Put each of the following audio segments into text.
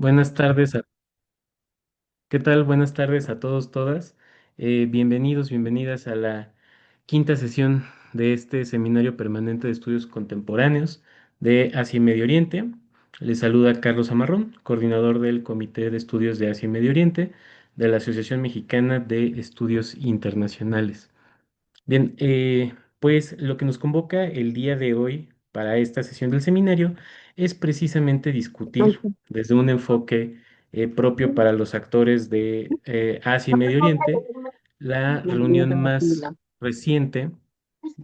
Buenas tardes, ¿qué tal? Buenas tardes a todos, todas. Bienvenidos, bienvenidas a la quinta sesión de este Seminario Permanente de Estudios Contemporáneos de Asia y Medio Oriente. Les saluda Carlos Amarrón, coordinador del Comité de Estudios de Asia y Medio Oriente de la Asociación Mexicana de Estudios Internacionales. Bien, pues lo que nos convoca el día de hoy para esta sesión del seminario es precisamente discutir desde un enfoque propio para los actores de Asia y Medio Oriente la reunión más reciente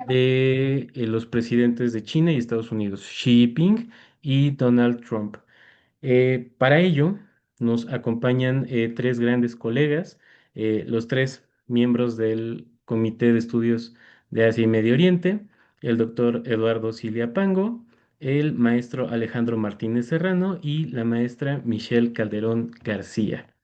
de los presidentes de China y Estados Unidos, Xi Jinping y Donald Trump. Para ello nos acompañan tres grandes colegas, los tres miembros del Comité de Estudios de Asia y Medio Oriente, el doctor Eduardo Cilia Pango, el maestro Alejandro Martínez Serrano y la maestra Michelle Calderón García.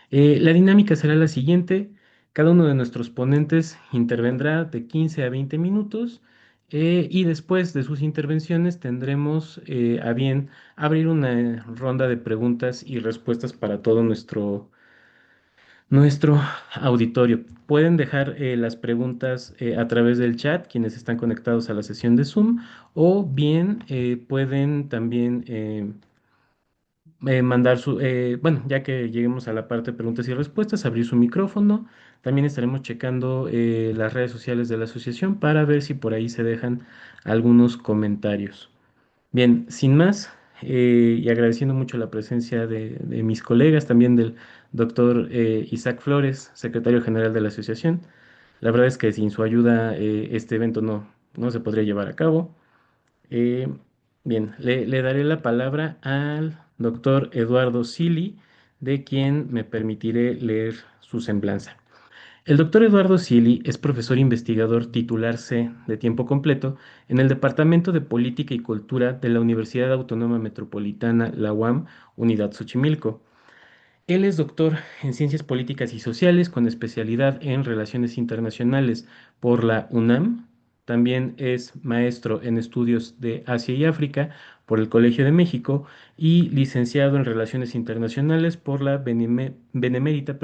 La dinámica será la siguiente. Cada uno de nuestros ponentes intervendrá de 15 a 20 minutos y después de sus intervenciones tendremos a bien abrir una ronda de preguntas y respuestas para todo nuestro auditorio. Pueden dejar las preguntas a través del chat, quienes están conectados a la sesión de Zoom, o bien pueden también mandar bueno, ya que lleguemos a la parte de preguntas y respuestas, abrir su micrófono. También estaremos checando las redes sociales de la asociación para ver si por ahí se dejan algunos comentarios. Bien, sin más, y agradeciendo mucho la presencia de mis colegas, también del doctor Isaac Flores, secretario general de la asociación. La verdad es que sin su ayuda este evento no se podría llevar a cabo. Eh, Bien, le daré la palabra al doctor Eduardo Sili, de quien me permitiré leer su semblanza. El doctor Eduardo Sili es profesor investigador titular C de tiempo completo en el Departamento de Política y Cultura de la Universidad Autónoma Metropolitana, la UAM, Unidad Xochimilco. Él es doctor en Ciencias Políticas y Sociales con especialidad en Relaciones Internacionales por la UNAM. También es maestro en Estudios de Asia y África por el Colegio de México y licenciado en Relaciones Internacionales por la Benemérita,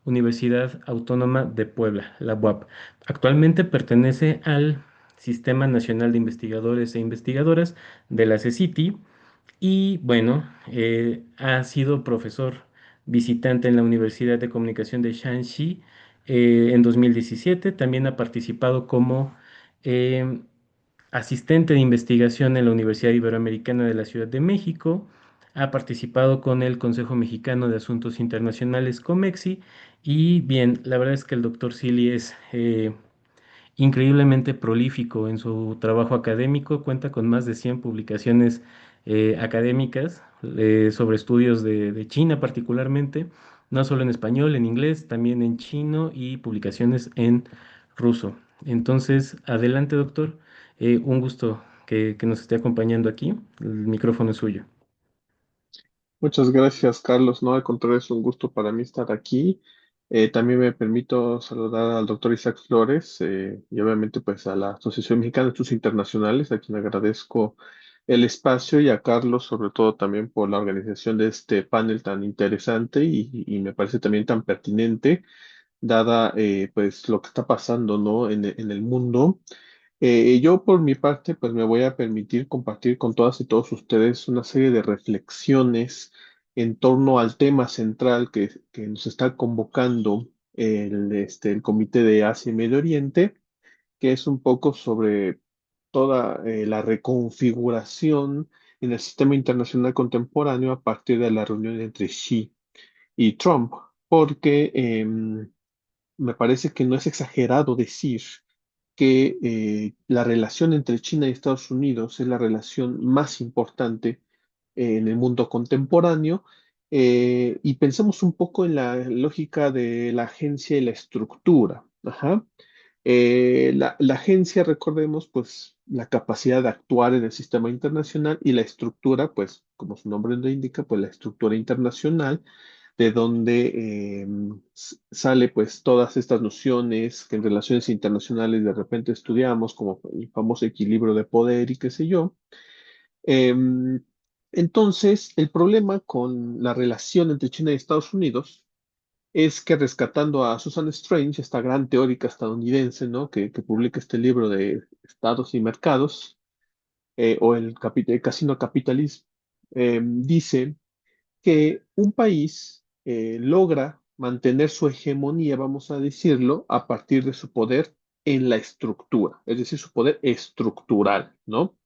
Universidad Autónoma de Puebla, la UAP. Actualmente pertenece al Sistema Nacional de Investigadores e Investigadoras de la CECITI y bueno, ha sido profesor visitante en la Universidad de Comunicación de Shanxi en 2017. También ha participado como eh, asistente de investigación en la Universidad Iberoamericana de la Ciudad de México. Ha participado con el Consejo Mexicano de Asuntos Internacionales, COMEXI. Y bien, la verdad es que el doctor Sili es increíblemente prolífico en su trabajo académico, cuenta con más de 100 publicaciones académicas sobre estudios de China particularmente, no solo en español, en inglés, también en chino y publicaciones en ruso. Entonces, adelante, doctor. Un gusto que nos esté acompañando aquí. El micrófono es suyo. Muchas gracias, Carlos. No, al contrario, es un gusto para mí estar aquí. También me permito saludar al doctor Isaac Flores y obviamente pues a la Asociación Mexicana de Estudios Internacionales, a quien agradezco el espacio y a Carlos sobre todo también por la organización de este panel tan interesante y me parece también tan pertinente, dada pues lo que está pasando, ¿no? En el mundo. Yo por mi parte, pues me voy a permitir compartir con todas y todos ustedes una serie de reflexiones en torno al tema central que nos está convocando el Comité de Asia y Medio Oriente, que es un poco sobre toda la reconfiguración en el sistema internacional contemporáneo a partir de la reunión entre Xi y Trump, porque me parece que no es exagerado decir que la relación entre China y Estados Unidos es la relación más importante en el mundo contemporáneo. Y pensemos un poco en la lógica de la agencia y la estructura. Ajá. La agencia, recordemos, pues la capacidad de actuar en el sistema internacional y la estructura, pues como su nombre lo indica, pues la estructura internacional de donde sale pues todas estas nociones que en relaciones internacionales de repente estudiamos, como el famoso equilibrio de poder y qué sé yo. Em, Entonces, el problema con la relación entre China y Estados Unidos es que rescatando a Susan Strange, esta gran teórica estadounidense, ¿no? que publica este libro de Estados y Mercados, o el Casino Capitalismo, dice que un país logra mantener su hegemonía, vamos a decirlo, a partir de su poder en la estructura, es decir, su poder estructural, ¿no?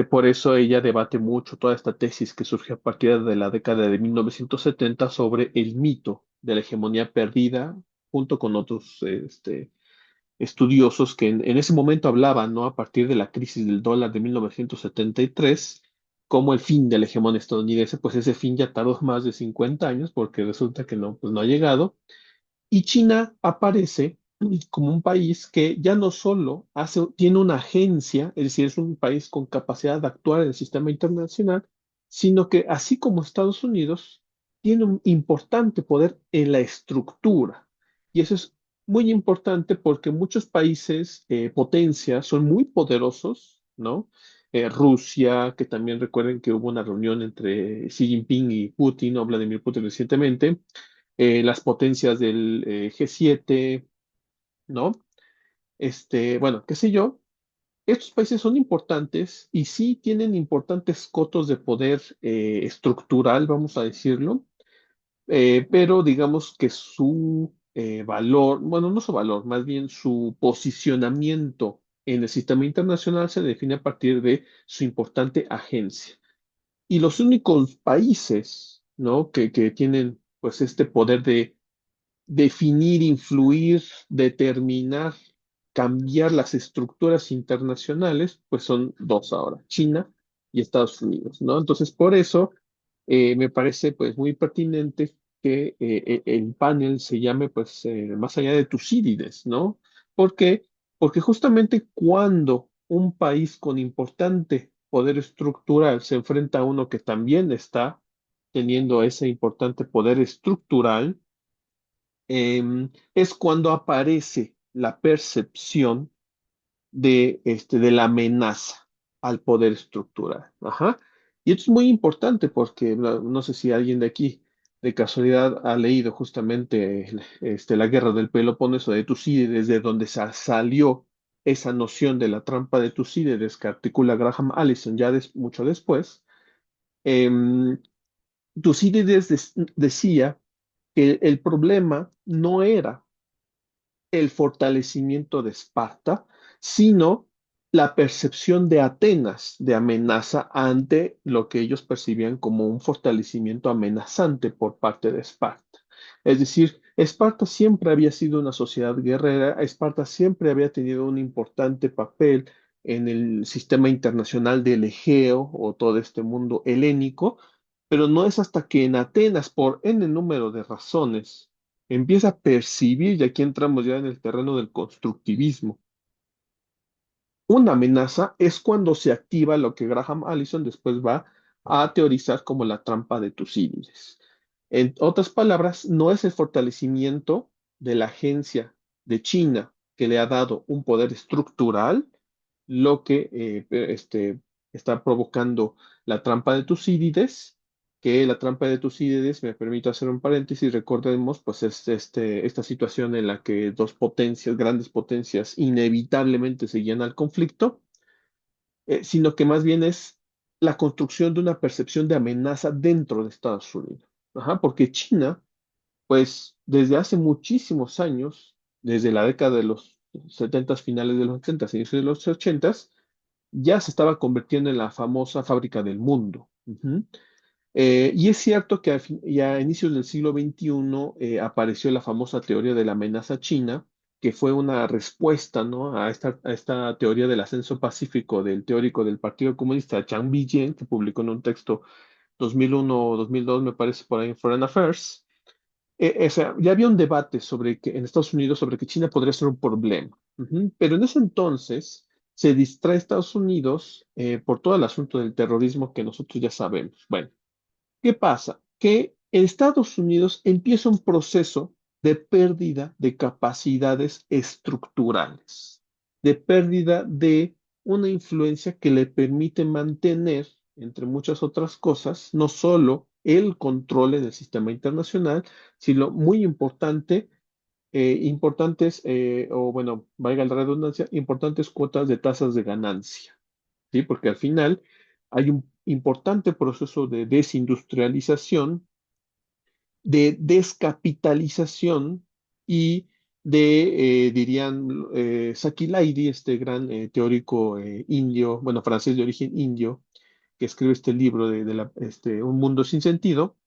Por eso ella debate mucho toda esta tesis que surgió a partir de la década de 1970 sobre el mito de la hegemonía perdida, junto con otros estudiosos que en ese momento hablaban, ¿no? A partir de la crisis del dólar de 1973, como el fin de la hegemonía estadounidense, pues ese fin ya tardó más de 50 años porque resulta que no, pues no ha llegado. Y China aparece como un país que ya no solo tiene una agencia, es decir, es un país con capacidad de actuar en el sistema internacional, sino que así como Estados Unidos, tiene un importante poder en la estructura. Y eso es muy importante porque muchos países, potencias, son muy poderosos, ¿no? Rusia, que también recuerden que hubo una reunión entre Xi Jinping y Putin, o Vladimir Putin recientemente, las potencias del G7, ¿no? Bueno, qué sé yo. Estos países son importantes y sí tienen importantes cotos de poder estructural, vamos a decirlo, pero digamos que su valor, bueno, no su valor, más bien su posicionamiento en el sistema internacional se define a partir de su importante agencia. Y los únicos países, ¿no? que tienen pues este poder de definir, influir, determinar, cambiar las estructuras internacionales, pues son dos ahora, China y Estados Unidos, ¿no? Entonces, por eso me parece pues muy pertinente que el panel se llame pues más allá de Tucídides, ¿no? ¿Por qué? Porque justamente cuando un país con importante poder estructural se enfrenta a uno que también está teniendo ese importante poder estructural, es cuando aparece la percepción de la amenaza al poder estructural. Ajá. Y esto es muy importante porque no sé si alguien de aquí de casualidad ha leído justamente la guerra del Peloponeso de Tucídides, de donde salió esa noción de la trampa de Tucídides que articula Graham Allison ya mucho después. Em, Tucídides decía que el problema no era el fortalecimiento de Esparta, sino la percepción de Atenas de amenaza ante lo que ellos percibían como un fortalecimiento amenazante por parte de Esparta. Es decir, Esparta siempre había sido una sociedad guerrera, Esparta siempre había tenido un importante papel en el sistema internacional del Egeo o todo este mundo helénico, pero no es hasta que en Atenas, por n número de razones, empieza a percibir, y aquí entramos ya en el terreno del constructivismo, una amenaza es cuando se activa lo que Graham Allison después va a teorizar como la trampa de Tucídides. En otras palabras, no es el fortalecimiento de la agencia de China que le ha dado un poder estructural lo que está provocando la trampa de Tucídides, que la trampa de Tucídides, me permito hacer un paréntesis, recordemos, pues es esta situación en la que dos potencias, grandes potencias, inevitablemente se llenan al conflicto, sino que más bien es la construcción de una percepción de amenaza dentro de Estados Unidos. Ajá, porque China, pues desde hace muchísimos años, desde la década de los 70, finales de los 70, inicios de los 80, ya se estaba convirtiendo en la famosa fábrica del mundo. Ujú. Y es cierto que ya a inicios del siglo XXI apareció la famosa teoría de la amenaza china, que fue una respuesta, ¿no? a esta teoría del ascenso pacífico del teórico del Partido Comunista, Chang Bijien, que publicó en un texto 2001 o 2002, me parece, por ahí en Foreign Affairs. O sea, ya había un debate sobre que en Estados Unidos sobre que China podría ser un problema. Ujú. Pero en ese entonces se distrae Estados Unidos por todo el asunto del terrorismo que nosotros ya sabemos. Bueno, ¿qué pasa? Que en Estados Unidos empieza un proceso de pérdida de capacidades estructurales, de pérdida de una influencia que le permite mantener entre muchas otras cosas, no solo el control en el sistema internacional, sino muy importante, importantes, o bueno, valga la redundancia, importantes cuotas de tasas de ganancia, ¿sí? Porque al final hay un importante proceso de desindustrialización, de descapitalización y de, dirían, Saki Laidi, este gran teórico indio, bueno, francés de origen indio, que escribe este libro de Un mundo sin sentido,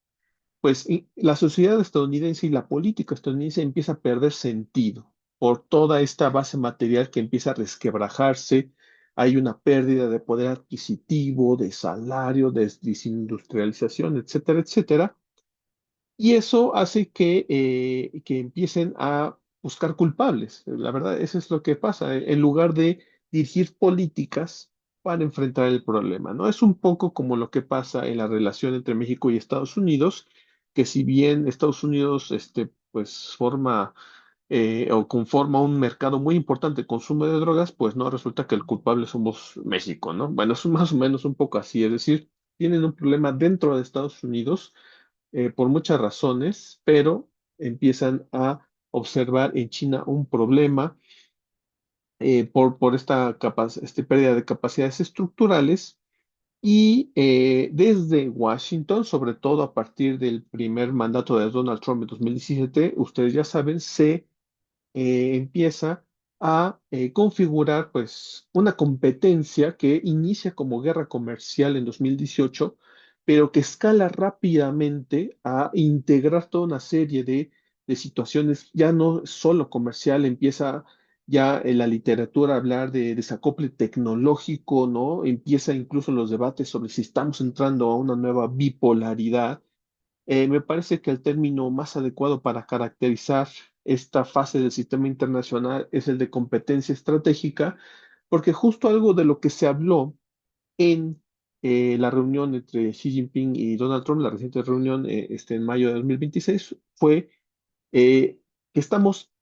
pues la sociedad estadounidense y la política estadounidense empieza a perder sentido por toda esta base material que empieza a resquebrajarse. Hay una pérdida de poder adquisitivo, de salario, de desindustrialización, etcétera, etcétera. Y eso hace que empiecen a buscar culpables. La verdad, eso es lo que pasa, en lugar de dirigir políticas para enfrentar el problema, ¿no? Es un poco como lo que pasa en la relación entre México y Estados Unidos, que si bien Estados Unidos, pues forma o conforma un mercado muy importante de consumo de drogas, pues no resulta que el culpable somos México, ¿no? Bueno, es más o menos un poco así, es decir, tienen un problema dentro de Estados Unidos por muchas razones, pero empiezan a observar en China un problema por esta pérdida de capacidades estructurales y desde Washington, sobre todo a partir del primer mandato de Donald Trump en 2017, ustedes ya saben, se empieza a configurar pues una competencia que inicia como guerra comercial en 2018, pero que escala rápidamente a integrar toda una serie de situaciones, ya no solo comercial, empieza ya en la literatura a hablar de desacople tecnológico, ¿no? Empieza incluso los debates sobre si estamos entrando a una nueva bipolaridad. Me parece que el término más adecuado para caracterizar esta fase del sistema internacional es el de competencia estratégica, porque justo algo de lo que se habló en la reunión entre Xi Jinping y Donald Trump, la reciente reunión en mayo de 2026, fue que estamos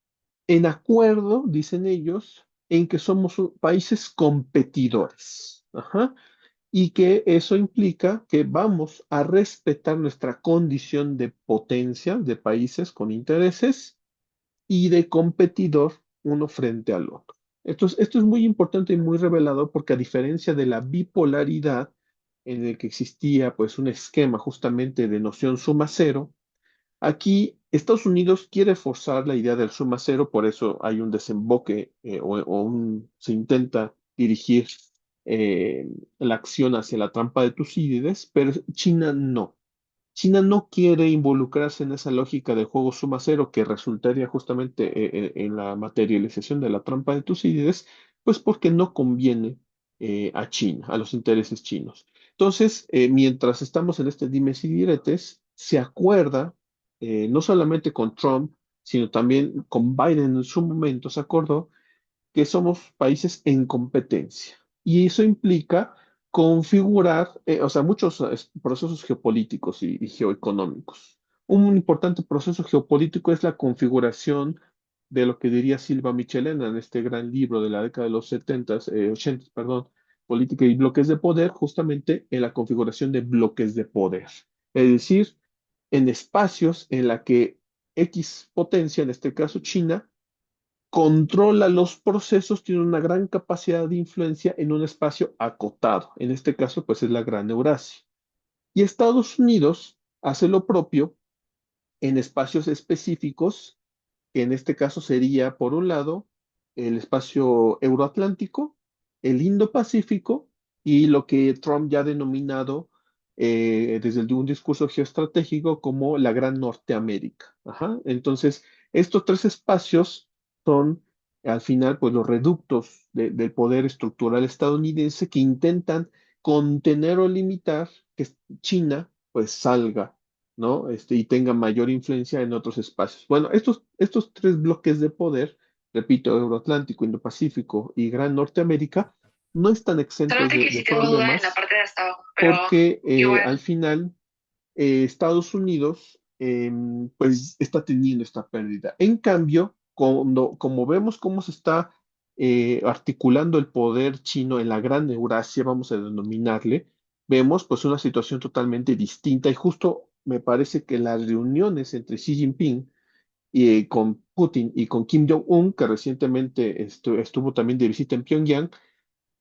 en acuerdo, dicen ellos, en que somos países competidores. Ajá, y que eso implica que vamos a respetar nuestra condición de potencia de países con intereses y de competidor uno frente al otro. Esto es muy importante y muy revelador porque a diferencia de la bipolaridad en el que existía pues un esquema justamente de noción suma cero, aquí Estados Unidos quiere forzar la idea del suma cero, por eso hay un desemboque se intenta dirigir eh, la acción hacia la trampa de Tucídides, pero China no. China no quiere involucrarse en esa lógica del juego suma cero que resultaría justamente en la materialización de la trampa de Tucídides, pues porque no conviene a China, a los intereses chinos. Entonces, mientras estamos en este dimes y diretes, se acuerda, no solamente con Trump, sino también con Biden en su momento, se acordó que somos países en competencia. Y eso implica configurar, o sea, muchos procesos geopolíticos y geoeconómicos. Un importante proceso geopolítico es la configuración de lo que diría Silva Michelena en este gran libro de la década de los 70, 80, perdón, Política y bloques de poder, justamente en la configuración de bloques de poder. Es decir, en espacios en la que X potencia, en este caso China, controla los procesos, tiene una gran capacidad de influencia en un espacio acotado. En este caso, pues es la Gran Eurasia. Y Estados Unidos hace lo propio en espacios específicos, que en este caso sería, por un lado, el espacio euroatlántico, el Indo-Pacífico y lo que Trump ya ha denominado desde un discurso geoestratégico como la Gran Norteamérica. Ajá. Entonces, estos tres espacios son al final pues los reductos del poder estructural estadounidense que intentan contener o limitar que China pues salga, ¿no? Y tenga mayor influencia en otros espacios. Bueno, estos tres bloques de poder, repito, Euroatlántico, Indo-Pacífico y Gran Norteamérica, no están exentos Solamente que de sí tengo dudas en la problemas parte de hasta abajo, pero porque igual. al final Estados Unidos pues está teniendo esta pérdida. En cambio, como vemos cómo se está articulando el poder chino en la Gran Eurasia, vamos a denominarle, vemos pues una situación totalmente distinta y justo me parece que las reuniones entre Xi Jinping y con Putin y con Kim Jong-un, que recientemente estuvo también de visita en Pyongyang,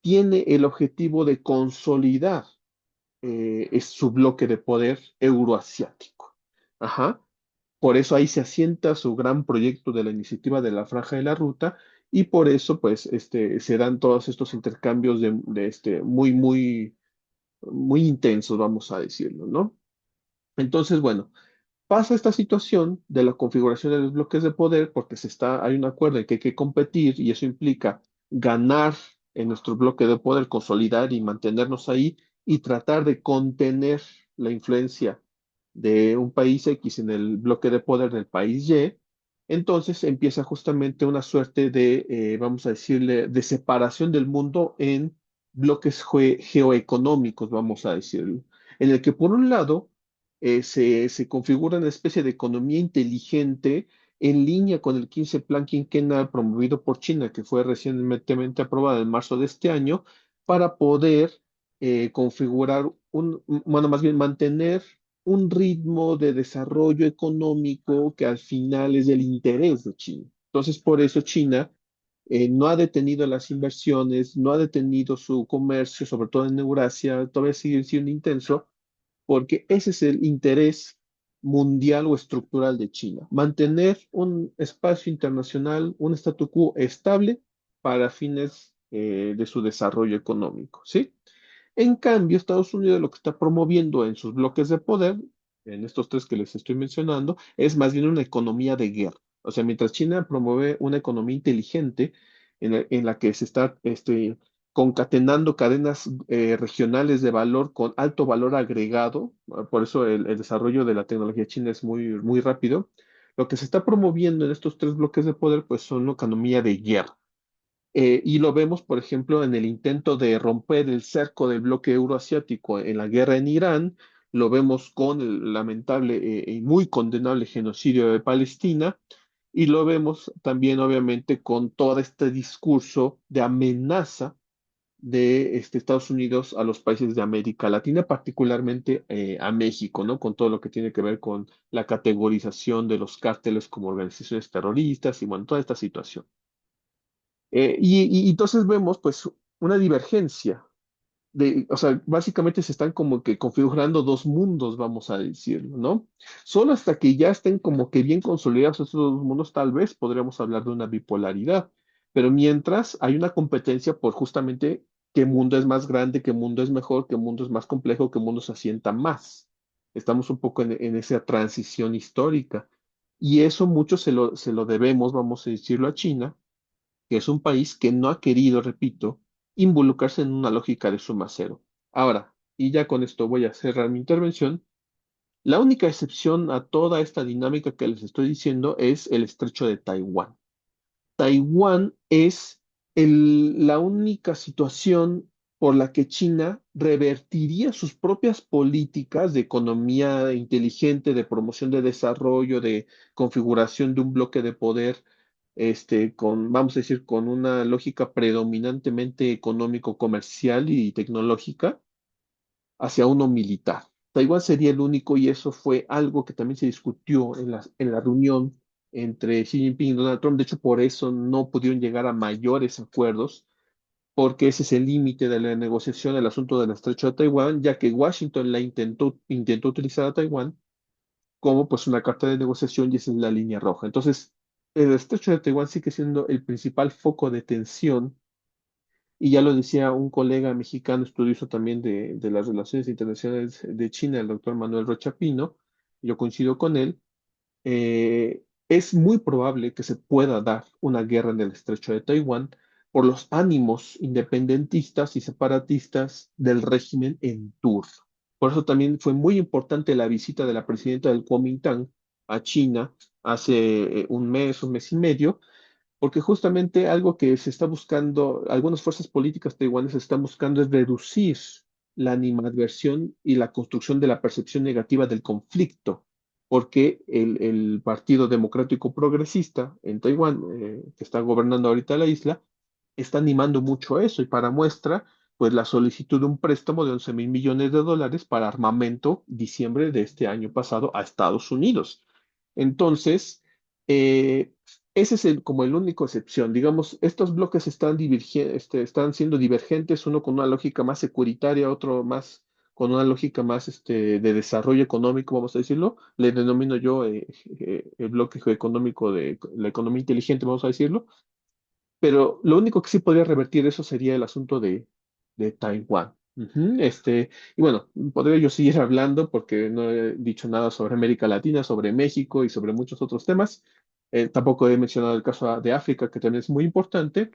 tiene el objetivo de consolidar es su bloque de poder euroasiático. Ajá. Por eso ahí se asienta su gran proyecto de la iniciativa de la Franja de la Ruta y por eso pues se dan todos estos intercambios muy intensos, vamos a decirlo, ¿no? Entonces, bueno, pasa esta situación de la configuración de los bloques de poder porque hay un acuerdo en que hay que competir y eso implica ganar en nuestro bloque de poder, consolidar y mantenernos ahí y tratar de contener la influencia de un país X en el bloque de poder del país Y. Entonces empieza justamente una suerte de, vamos a decirle, de separación del mundo en bloques geoeconómicos, vamos a decirlo, en el que por un lado se configura una especie de economía inteligente en línea con el 15 Plan Quinquenal promovido por China, que fue recientemente aprobado en marzo de este año, para poder configurar bueno, más bien mantener un ritmo de desarrollo económico que al final es del interés de China. Entonces, por eso China no ha detenido las inversiones, no ha detenido su comercio, sobre todo en Eurasia, todavía sigue siendo intenso porque ese es el interés mundial o estructural de China, mantener un espacio internacional, un statu quo estable para fines de su desarrollo económico, ¿sí? En cambio, Estados Unidos lo que está promoviendo en sus bloques de poder, en estos tres que les estoy mencionando, es más bien una economía de guerra. O sea, mientras China promueve una economía inteligente en la que se está concatenando cadenas regionales de valor con alto valor agregado, por eso el desarrollo de la tecnología china es muy rápido, lo que se está promoviendo en estos tres bloques de poder, pues son una economía de guerra. Y lo vemos, por ejemplo, en el intento de romper el cerco del bloque euroasiático en la guerra en Irán, lo vemos con el lamentable y muy condenable genocidio de Palestina, y lo vemos también, obviamente, con todo este discurso de amenaza de Estados Unidos a los países de América Latina, particularmente a México, ¿no? Con todo lo que tiene que ver con la categorización de los cárteles como organizaciones terroristas y, bueno, toda esta situación. Y entonces vemos pues una divergencia o sea, básicamente se están como que configurando dos mundos, vamos a decirlo, ¿no? Solo hasta que ya estén como que bien consolidados esos dos mundos, tal vez podríamos hablar de una bipolaridad, pero mientras hay una competencia por justamente qué mundo es más grande, qué mundo es mejor, qué mundo es más complejo, qué mundo se asienta más. Estamos un poco en esa transición histórica y eso mucho se lo debemos, vamos a decirlo, a China que es un país que no ha querido, repito, involucrarse en una lógica de suma cero. Ahora, y ya con esto voy a cerrar mi intervención, la única excepción a toda esta dinámica que les estoy diciendo es el estrecho de Taiwán. Taiwán es la única situación por la que China revertiría sus propias políticas de economía inteligente, de promoción de desarrollo, de configuración de un bloque de poder, vamos a decir, con una lógica predominantemente económico-comercial y tecnológica hacia uno militar. Taiwán sería el único y eso fue algo que también se discutió en la reunión entre Xi Jinping y Donald Trump. De hecho, por eso no pudieron llegar a mayores acuerdos, porque ese es el límite de la negociación del asunto del estrecho de Taiwán, ya que Washington intentó utilizar a Taiwán como pues una carta de negociación y esa es la línea roja. Entonces, el estrecho de Taiwán sigue siendo el principal foco de tensión y ya lo decía un colega mexicano, estudioso también de las relaciones internacionales de China, el doctor Manuel Rocha Pino, yo coincido con él, es muy probable que se pueda dar una guerra en el estrecho de Taiwán por los ánimos independentistas y separatistas del régimen en turno. Por eso también fue muy importante la visita de la presidenta del Kuomintang a China hace un mes y medio, porque justamente algo que se está buscando, algunas fuerzas políticas taiwanesas están buscando es reducir la animadversión y la construcción de la percepción negativa del conflicto, porque el Partido Democrático Progresista en Taiwán, que está gobernando ahorita la isla, está animando mucho eso y para muestra, pues la solicitud de un préstamo de 11.000 millones de dólares para armamento diciembre de este año pasado a Estados Unidos. Entonces, eh, ese es como el único excepción. Digamos, estos bloques están siendo divergentes, uno con una lógica más securitaria, otro más con una lógica más de desarrollo económico, vamos a decirlo. Le denomino yo el bloque económico de la economía inteligente, vamos a decirlo. Pero lo único que sí podría revertir eso sería el asunto de Taiwán. Ujú. Y bueno, podría yo seguir hablando porque no he dicho nada sobre América Latina, sobre México y sobre muchos otros temas. Tampoco he mencionado el caso de África, que también es muy importante,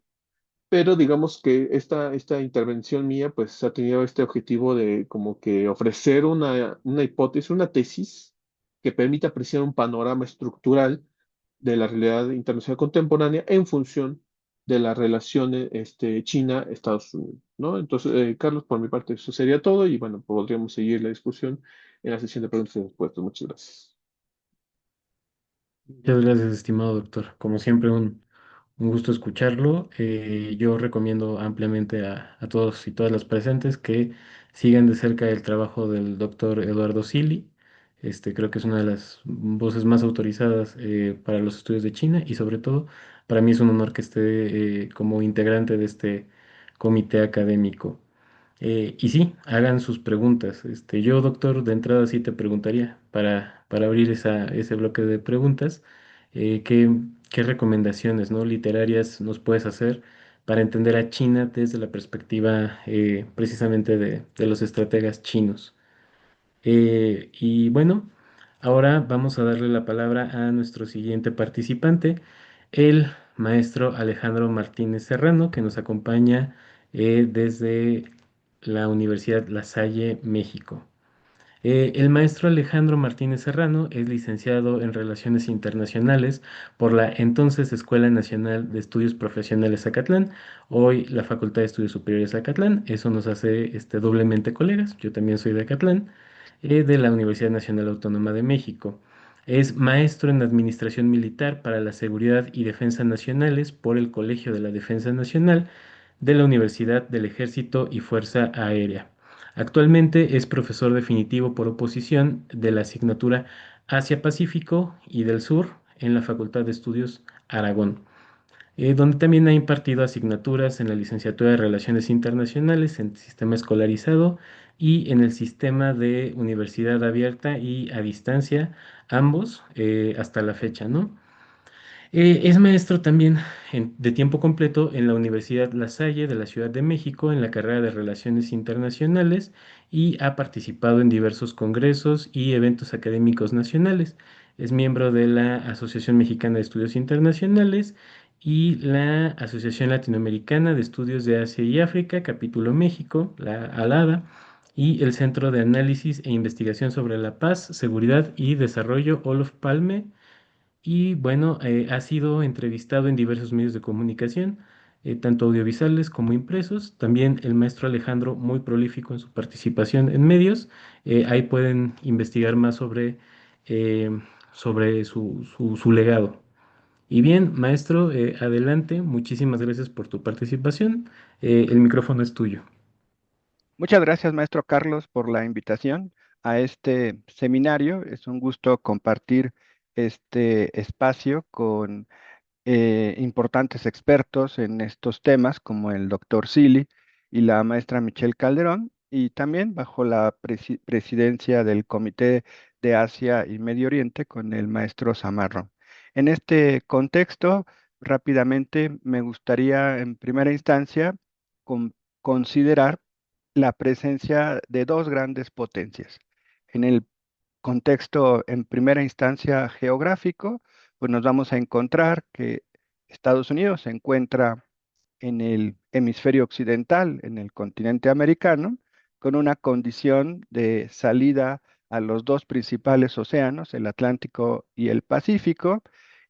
pero digamos que esta intervención mía pues ha tenido este objetivo de como que ofrecer una hipótesis, una tesis que permita apreciar un panorama estructural de la realidad internacional contemporánea en función de las relaciones China-Estados Unidos, ¿no? Entonces, Carlos, por mi parte, eso sería todo y bueno, podríamos seguir la discusión en la sesión de preguntas y respuestas. Muchas gracias. Muchas gracias, estimado doctor. Como siempre, un gusto escucharlo. Yo recomiendo ampliamente a todos y todas las presentes que sigan de cerca el trabajo del doctor Eduardo Sili. Creo que es una de las voces más autorizadas para los estudios de China y sobre todo para mí es un honor que esté como integrante de este comité académico. Y sí, hagan sus preguntas. Yo, doctor, de entrada sí te preguntaría, para abrir ese bloque de preguntas, ¿qué, qué recomendaciones, ¿no? literarias nos puedes hacer para entender a China desde la perspectiva precisamente de los estrategas chinos? Y bueno, ahora vamos a darle la palabra a nuestro siguiente participante, el maestro Alejandro Martínez Serrano, que nos acompaña desde la Universidad La Salle, México. El maestro Alejandro Martínez Serrano es licenciado en Relaciones Internacionales por la entonces Escuela Nacional de Estudios Profesionales Zacatlán, hoy la Facultad de Estudios Superiores Zacatlán. Eso nos hace doblemente colegas. Yo también soy de Acatlán, de la Universidad Nacional Autónoma de México. Es maestro en Administración Militar para la Seguridad y Defensa Nacionales por el Colegio de la Defensa Nacional de la Universidad del Ejército y Fuerza Aérea. Actualmente es profesor definitivo por oposición de la asignatura Asia-Pacífico y del Sur en la Facultad de Estudios Aragón, donde también ha impartido asignaturas en la licenciatura de Relaciones Internacionales en sistema escolarizado y en el sistema de universidad abierta y a distancia, ambos hasta la fecha, ¿no? Es maestro también de tiempo completo en la Universidad La Salle de la Ciudad de México en la carrera de Relaciones Internacionales y ha participado en diversos congresos y eventos académicos nacionales. Es miembro de la Asociación Mexicana de Estudios Internacionales y la Asociación Latinoamericana de Estudios de Asia y África, capítulo México, la ALADA, y el Centro de Análisis e Investigación sobre la Paz, Seguridad y Desarrollo Olof Palme y bueno, ha sido entrevistado en diversos medios de comunicación, tanto audiovisuales como impresos. También el maestro Alejandro, muy prolífico en su participación en medios. Ahí pueden investigar más eh, sobre su legado. Y bien, maestro, adelante. Muchísimas gracias por tu participación. El micrófono es tuyo. Muchas gracias, maestro Carlos, por la invitación a este seminario. Es un gusto compartir este espacio con importantes expertos en estos temas, como el doctor Sili y la maestra Michelle Calderón, y también bajo la presidencia del Comité de Asia y Medio Oriente con el maestro Zamarro. En este contexto, rápidamente me gustaría, en primera instancia, considerar la presencia de dos grandes potencias. En el contexto, en primera instancia geográfico, pues nos vamos a encontrar que Estados Unidos se encuentra en el hemisferio occidental, en el continente americano, con una condición de salida a los dos principales océanos, el Atlántico y el Pacífico,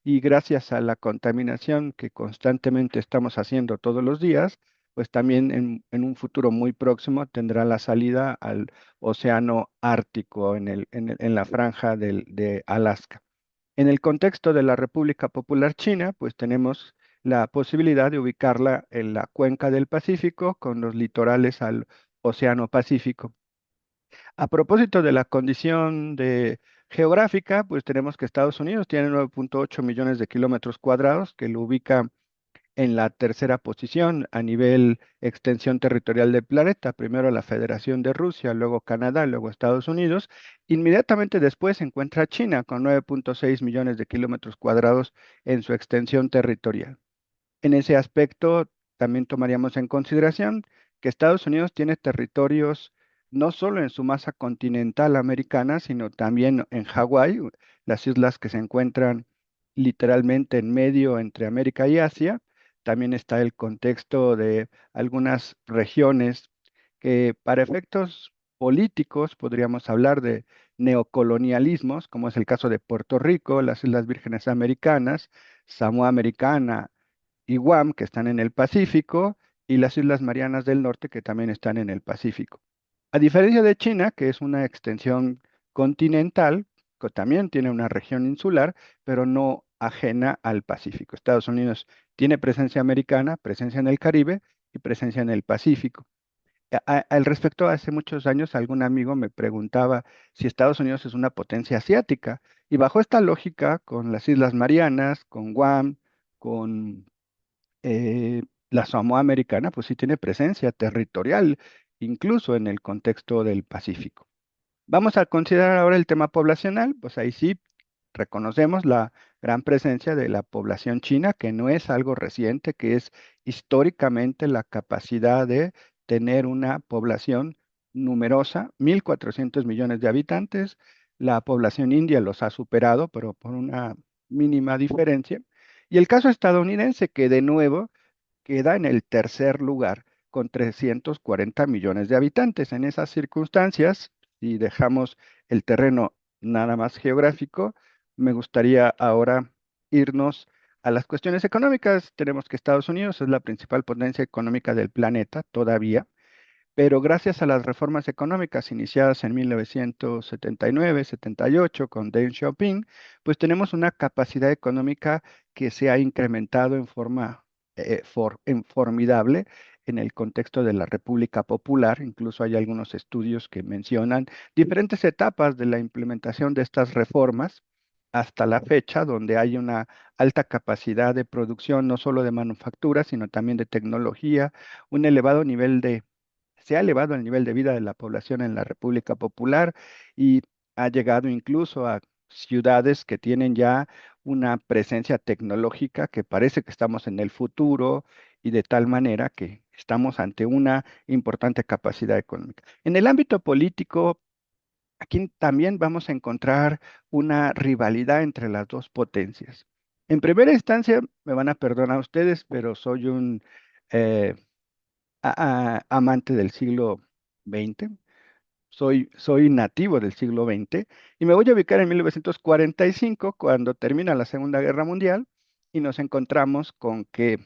y gracias a la contaminación que constantemente estamos haciendo todos los días, pues también en un futuro muy próximo tendrá la salida al océano Ártico en la franja de Alaska. En el contexto de la República Popular China, pues tenemos la posibilidad de ubicarla en la cuenca del Pacífico con los litorales al Océano Pacífico. A propósito de la condición geográfica, pues tenemos que Estados Unidos tiene 9.8 millones de kilómetros cuadrados, que lo ubica en la tercera posición a nivel extensión territorial del planeta. Primero la Federación de Rusia, luego Canadá, luego Estados Unidos. Inmediatamente después se encuentra China con 9.6 millones de kilómetros cuadrados en su extensión territorial. En ese aspecto, también tomaríamos en consideración que Estados Unidos tiene territorios no solo en su masa continental americana, sino también en Hawái, las islas que se encuentran literalmente en medio entre América y Asia. También está el contexto de algunas regiones que para efectos políticos podríamos hablar de neocolonialismos, como es el caso de Puerto Rico, las Islas Vírgenes Americanas, Samoa Americana y Guam, que están en el Pacífico, y las Islas Marianas del Norte, que también están en el Pacífico. A diferencia de China, que es una extensión continental, que también tiene una región insular, pero no ajena al Pacífico. Estados Unidos tiene presencia americana, presencia en el Caribe y presencia en el Pacífico. Al respecto, hace muchos años algún amigo me preguntaba si Estados Unidos es una potencia asiática, y bajo esta lógica, con las Islas Marianas, con Guam, con la Samoa Americana, pues sí tiene presencia territorial, incluso en el contexto del Pacífico. Vamos a considerar ahora el tema poblacional, pues ahí sí reconocemos la gran presencia de la población china, que no es algo reciente, que es históricamente la capacidad de tener una población numerosa, 1.400 millones de habitantes. La población india los ha superado, pero por una mínima diferencia. Y el caso estadounidense, que de nuevo queda en el tercer lugar con 340 millones de habitantes. En esas circunstancias, si dejamos el terreno nada más geográfico, me gustaría ahora irnos a las cuestiones económicas. Tenemos que Estados Unidos es la principal potencia económica del planeta todavía, pero gracias a las reformas económicas iniciadas en 1979-78 con Deng Xiaoping, pues tenemos una capacidad económica que se ha incrementado en forma formidable en el contexto de la República Popular. Incluso hay algunos estudios que mencionan diferentes etapas de la implementación de estas reformas hasta la fecha, donde hay una alta capacidad de producción, no solo de manufactura, sino también de tecnología, un elevado nivel de se ha elevado el nivel de vida de la población en la República Popular y ha llegado incluso a ciudades que tienen ya una presencia tecnológica que parece que estamos en el futuro y de tal manera que estamos ante una importante capacidad económica. En el ámbito político, aquí también vamos a encontrar una rivalidad entre las dos potencias. En primera instancia, me van a perdonar ustedes, pero soy un eh, amante del siglo XX. Soy nativo del siglo XX y me voy a ubicar en 1945, cuando termina la Segunda Guerra Mundial y nos encontramos con que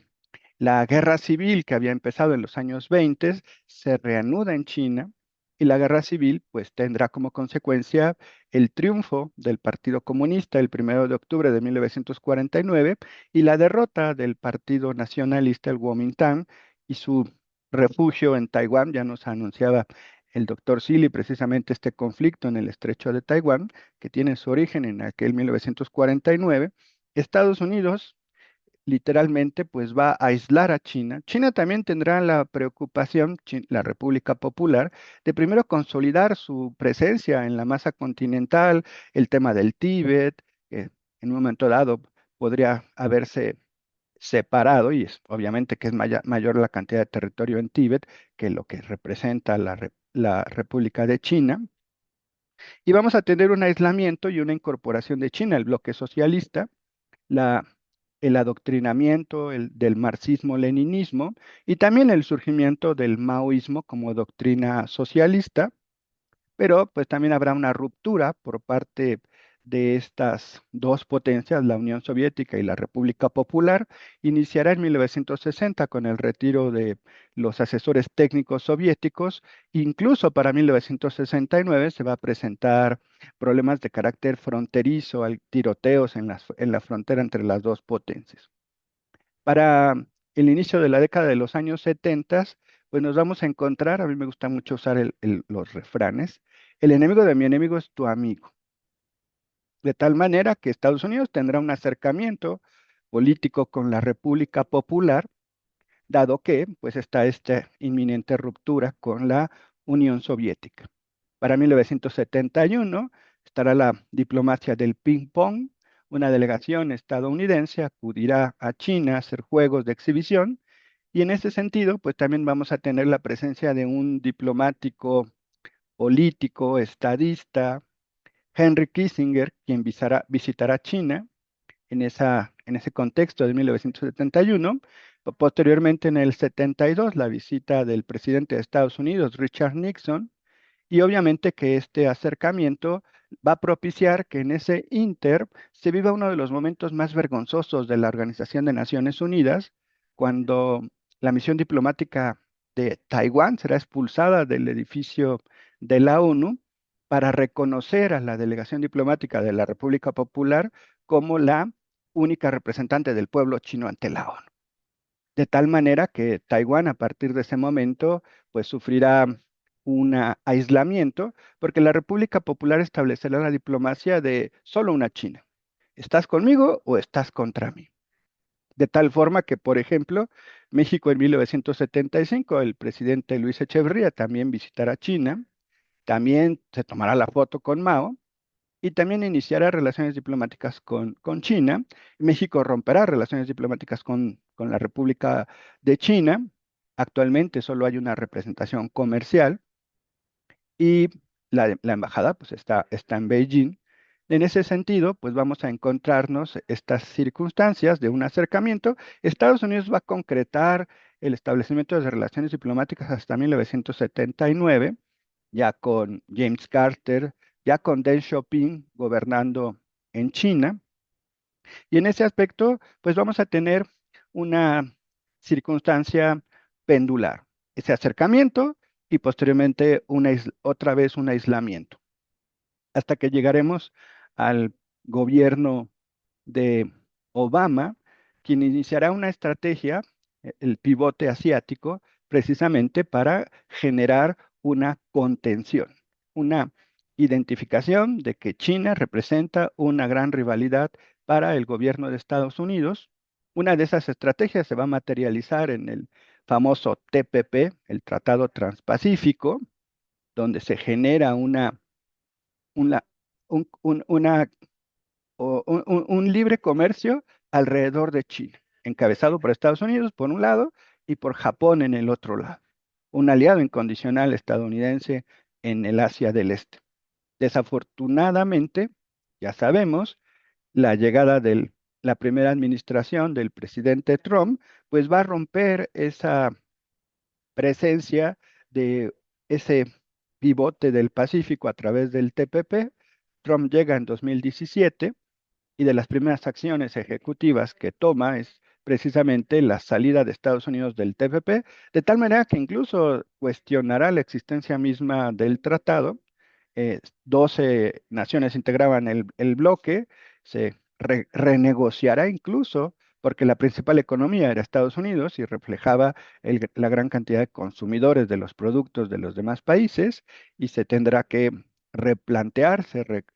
la guerra civil que había empezado en los años 20 se reanuda en China, y la guerra civil pues tendrá como consecuencia el triunfo del Partido Comunista el 1 de octubre de 1949 y la derrota del Partido Nacionalista, el Kuomintang, y su refugio en Taiwán. Ya nos anunciaba el doctor Silly precisamente este conflicto en el estrecho de Taiwán, que tiene su origen en aquel 1949. Estados Unidos literalmente pues va a aislar a China. China también tendrá la preocupación, la República Popular, de primero consolidar su presencia en la masa continental, el tema del Tíbet, que en un momento dado podría haberse separado, y obviamente que es mayor la cantidad de territorio en Tíbet que lo que representa la República de China. Y vamos a tener un aislamiento y una incorporación de China, el bloque socialista, la, el adoctrinamiento del marxismo-leninismo y también el surgimiento del maoísmo como doctrina socialista, pero pues también habrá una ruptura por parte de estas dos potencias, la Unión Soviética y la República Popular. Iniciará en 1960 con el retiro de los asesores técnicos soviéticos. Incluso para 1969 se va a presentar problemas de carácter fronterizo, tiroteos en la frontera entre las dos potencias. Para el inicio de la década de los años 70, pues nos vamos a encontrar, a mí me gusta mucho usar los refranes, el enemigo de mi enemigo es tu amigo, de tal manera que Estados Unidos tendrá un acercamiento político con la República Popular, dado que pues está esta inminente ruptura con la Unión Soviética. Para 1971 estará la diplomacia del ping-pong. Una delegación estadounidense acudirá a China a hacer juegos de exhibición y en ese sentido, pues también vamos a tener la presencia de un diplomático político, estadista, Henry Kissinger, quien visitará China en ese contexto de 1971. Posteriormente, en el 72, la visita del presidente de Estados Unidos, Richard Nixon, y obviamente que este acercamiento va a propiciar que en ese inter se viva uno de los momentos más vergonzosos de la Organización de Naciones Unidas, cuando la misión diplomática de Taiwán será expulsada del edificio de la ONU para reconocer a la delegación diplomática de la República Popular como la única representante del pueblo chino ante la ONU. De tal manera que Taiwán a partir de ese momento pues sufrirá un aislamiento porque la República Popular establecerá la diplomacia de solo una China. ¿Estás conmigo o estás contra mí? De tal forma que, por ejemplo, México en 1975, el presidente Luis Echeverría también visitará China, también se tomará la foto con Mao y también iniciará relaciones diplomáticas con China. México romperá relaciones diplomáticas con la República de China. Actualmente solo hay una representación comercial y la embajada pues está en Beijing. En ese sentido, pues vamos a encontrarnos estas circunstancias de un acercamiento. Estados Unidos va a concretar el establecimiento de relaciones diplomáticas hasta 1979, ya con James Carter, ya con Deng Xiaoping gobernando en China. Y en ese aspecto, pues vamos a tener una circunstancia pendular, ese acercamiento y posteriormente otra vez un aislamiento, hasta que llegaremos al gobierno de Obama, quien iniciará una estrategia, el pivote asiático, precisamente para generar una contención, una identificación de que China representa una gran rivalidad para el gobierno de Estados Unidos. Una de esas estrategias se va a materializar en el famoso TPP, el Tratado Transpacífico, donde se genera una, una un libre comercio alrededor de China, encabezado por Estados Unidos por un lado y por Japón en el otro lado, un aliado incondicional estadounidense en el Asia del Este. Desafortunadamente, ya sabemos, la llegada de la primera administración del presidente Trump, pues va a romper esa presencia de ese pivote del Pacífico a través del TPP. Trump llega en 2017 y de las primeras acciones ejecutivas que toma es precisamente la salida de Estados Unidos del TPP, de tal manera que incluso cuestionará la existencia misma del tratado. 12 naciones integraban el bloque, se renegociará incluso porque la principal economía era Estados Unidos y reflejaba la gran cantidad de consumidores de los productos de los demás países y se tendrá que replantear,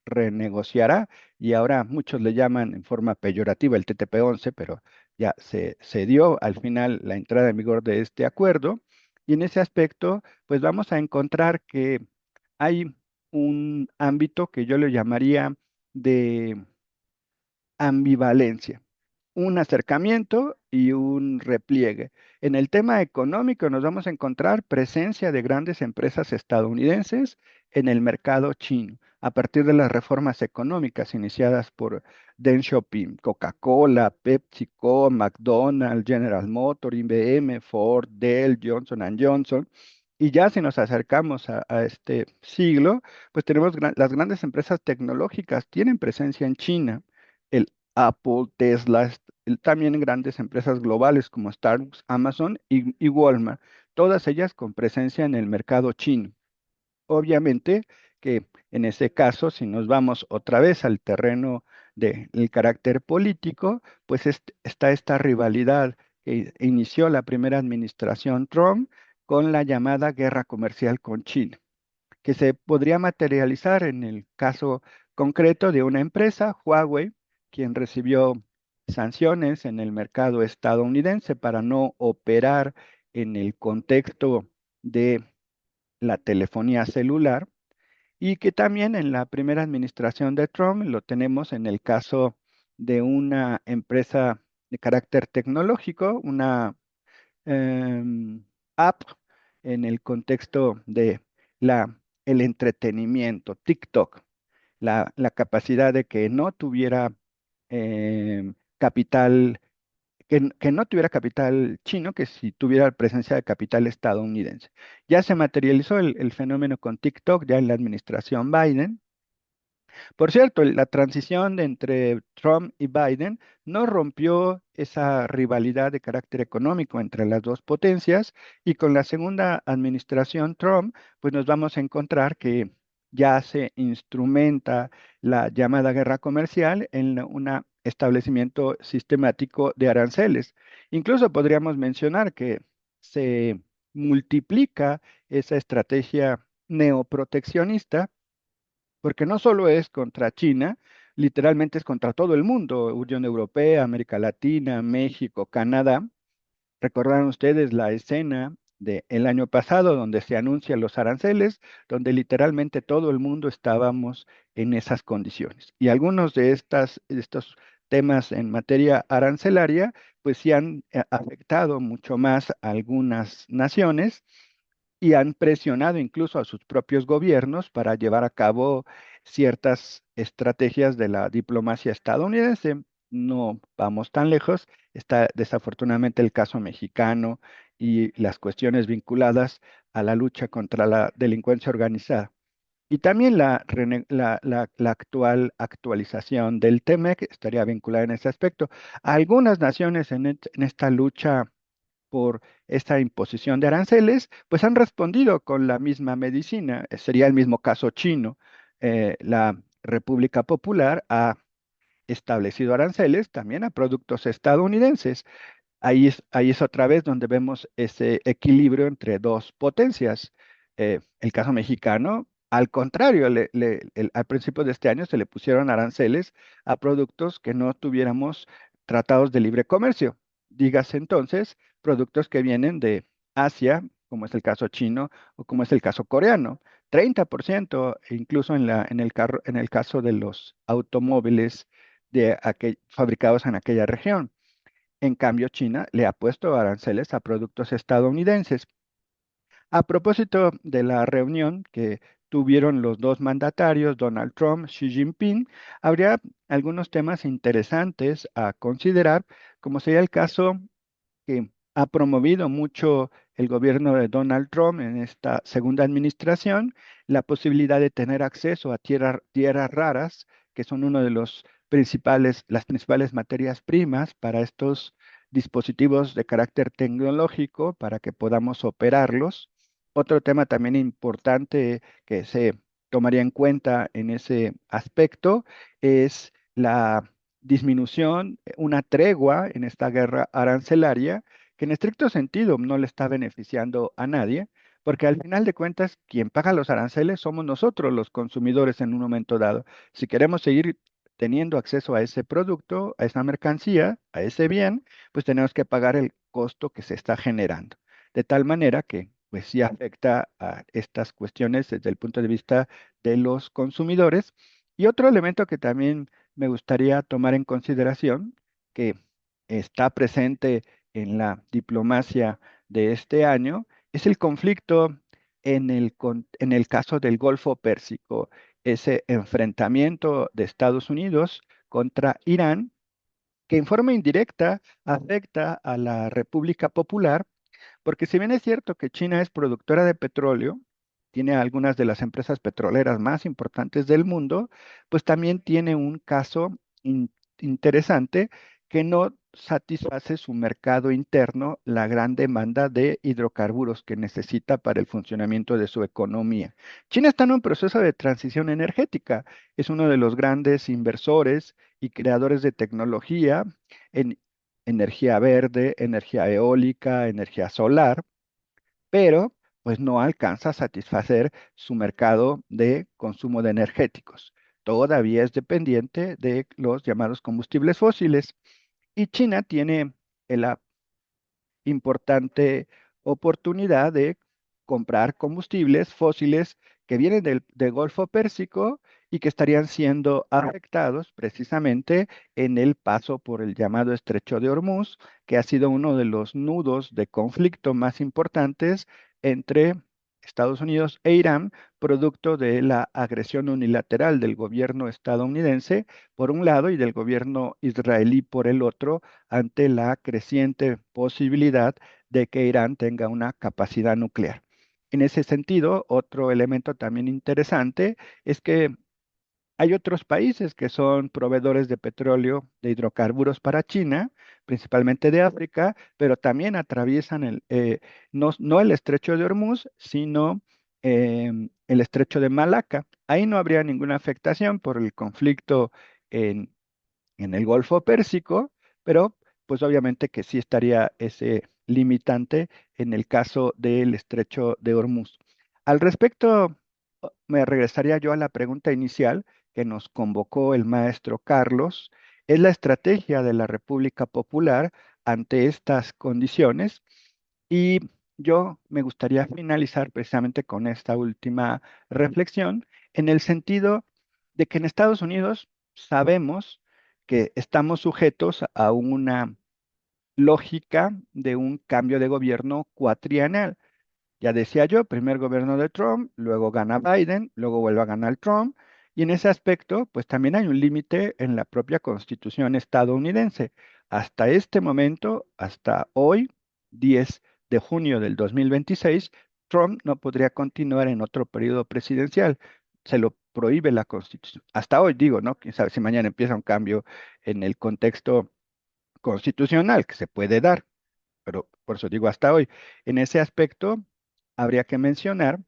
renegociará y ahora muchos le llaman en forma peyorativa el TTP-11, pero ya se dio al final la entrada en vigor de este acuerdo. Y en ese aspecto, pues vamos a encontrar que hay un ámbito que yo le llamaría de ambivalencia, un acercamiento y un repliegue. En el tema económico nos vamos a encontrar presencia de grandes empresas estadounidenses en el mercado chino, a partir de las reformas económicas iniciadas por Deng Xiaoping, Coca-Cola, PepsiCo, McDonald's, General Motors, IBM, Ford, Dell, Johnson Johnson. Y ya si nos acercamos a este siglo, pues tenemos las grandes empresas tecnológicas, tienen presencia en China. El Apple, Tesla, también grandes empresas globales como Starbucks, Amazon y Walmart, todas ellas con presencia en el mercado chino. Obviamente que en ese caso, si nos vamos otra vez al terreno del carácter político, pues está esta rivalidad que inició la primera administración Trump con la llamada guerra comercial con China, que se podría materializar en el caso concreto de una empresa, Huawei, quien recibió sanciones en el mercado estadounidense para no operar en el contexto de la telefonía celular, y que también en la primera administración de Trump lo tenemos en el caso de una empresa de carácter tecnológico, una app en el contexto de el entretenimiento, TikTok, la capacidad de que no tuviera capital, que no tuviera capital chino, que si tuviera presencia de capital estadounidense. Ya se materializó el fenómeno con TikTok ya en la administración Biden. Por cierto, la transición entre Trump y Biden no rompió esa rivalidad de carácter económico entre las dos potencias, y con la segunda administración Trump, pues nos vamos a encontrar que ya se instrumenta la llamada guerra comercial en un establecimiento sistemático de aranceles. Incluso podríamos mencionar que se multiplica esa estrategia neoproteccionista, porque no solo es contra China, literalmente es contra todo el mundo, Unión Europea, América Latina, México, Canadá. Recordarán ustedes la escena del año pasado donde se anuncian los aranceles, donde literalmente todo el mundo estábamos en esas condiciones. Y algunos de estos temas en materia arancelaria, pues sí han afectado mucho más a algunas naciones y han presionado incluso a sus propios gobiernos para llevar a cabo ciertas estrategias de la diplomacia estadounidense. No vamos tan lejos, está desafortunadamente el caso mexicano y las cuestiones vinculadas a la lucha contra la delincuencia organizada. Y también la actual actualización del TEMEC estaría vinculada en ese aspecto. Algunas naciones en esta lucha por esta imposición de aranceles, pues han respondido con la misma medicina. Sería el mismo caso chino. La República Popular ha establecido aranceles también a productos estadounidenses. Ahí es otra vez donde vemos ese equilibrio entre dos potencias. El caso mexicano, al contrario, al principio de este año se le pusieron aranceles a productos que no tuviéramos tratados de libre comercio. Dígase entonces, productos que vienen de Asia, como es el caso chino o como es el caso coreano. 30%, e incluso en el caso de los automóviles fabricados en aquella región. En cambio, China le ha puesto aranceles a productos estadounidenses. A propósito de la reunión que tuvieron los dos mandatarios, Donald Trump, Xi Jinping, habría algunos temas interesantes a considerar, como sería el caso que ha promovido mucho el gobierno de Donald Trump en esta segunda administración, la posibilidad de tener acceso a tierras raras, que son uno de las principales materias primas para estos dispositivos de carácter tecnológico, para que podamos operarlos. Otro tema también importante que se tomaría en cuenta en ese aspecto es la disminución, una tregua en esta guerra arancelaria, que en estricto sentido no le está beneficiando a nadie, porque al final de cuentas quien paga los aranceles somos nosotros, los consumidores, en un momento dado. Si queremos seguir teniendo acceso a ese producto, a esa mercancía, a ese bien, pues tenemos que pagar el costo que se está generando. De tal manera que pues sí afecta a estas cuestiones desde el punto de vista de los consumidores. Y otro elemento que también me gustaría tomar en consideración, que está presente en la diplomacia de este año, es el conflicto en el caso del Golfo Pérsico, ese enfrentamiento de Estados Unidos contra Irán, que en forma indirecta afecta a la República Popular, porque si bien es cierto que China es productora de petróleo, tiene algunas de las empresas petroleras más importantes del mundo, pues también tiene un caso interesante, que no satisface su mercado interno la gran demanda de hidrocarburos que necesita para el funcionamiento de su economía. China está en un proceso de transición energética, es uno de los grandes inversores y creadores de tecnología en energía verde, energía eólica, energía solar, pero pues no alcanza a satisfacer su mercado de consumo de energéticos. Todavía es dependiente de los llamados combustibles fósiles. Y China tiene la importante oportunidad de comprar combustibles fósiles que vienen del Golfo Pérsico y que estarían siendo afectados precisamente en el paso por el llamado Estrecho de Hormuz, que ha sido uno de los nudos de conflicto más importantes entre Estados Unidos e Irán, producto de la agresión unilateral del gobierno estadounidense por un lado y del gobierno israelí por el otro, ante la creciente posibilidad de que Irán tenga una capacidad nuclear. En ese sentido, otro elemento también interesante es que hay otros países que son proveedores de petróleo, de hidrocarburos para China, principalmente de África, pero también atraviesan no el estrecho de Hormuz, sino el estrecho de Malaca. Ahí no habría ninguna afectación por el conflicto en el Golfo Pérsico, pero pues obviamente que sí estaría ese limitante en el caso del estrecho de Hormuz. Al respecto, me regresaría yo a la pregunta inicial que nos convocó el maestro Carlos. ¿Es la estrategia de la República Popular ante estas condiciones? Y yo me gustaría finalizar precisamente con esta última reflexión en el sentido de que en Estados Unidos sabemos que estamos sujetos a una lógica de un cambio de gobierno cuatrienal. Ya decía yo, primer gobierno de Trump, luego gana Biden, luego vuelve a ganar Trump, y en ese aspecto, pues también hay un límite en la propia constitución estadounidense. Hasta este momento, hasta hoy, 10 de junio del 2026, Trump no podría continuar en otro periodo presidencial. Se lo prohíbe la constitución. Hasta hoy digo, ¿no? Quién sabe si mañana empieza un cambio en el contexto constitucional que se puede dar, pero por eso digo hasta hoy. En ese aspecto, habría que mencionar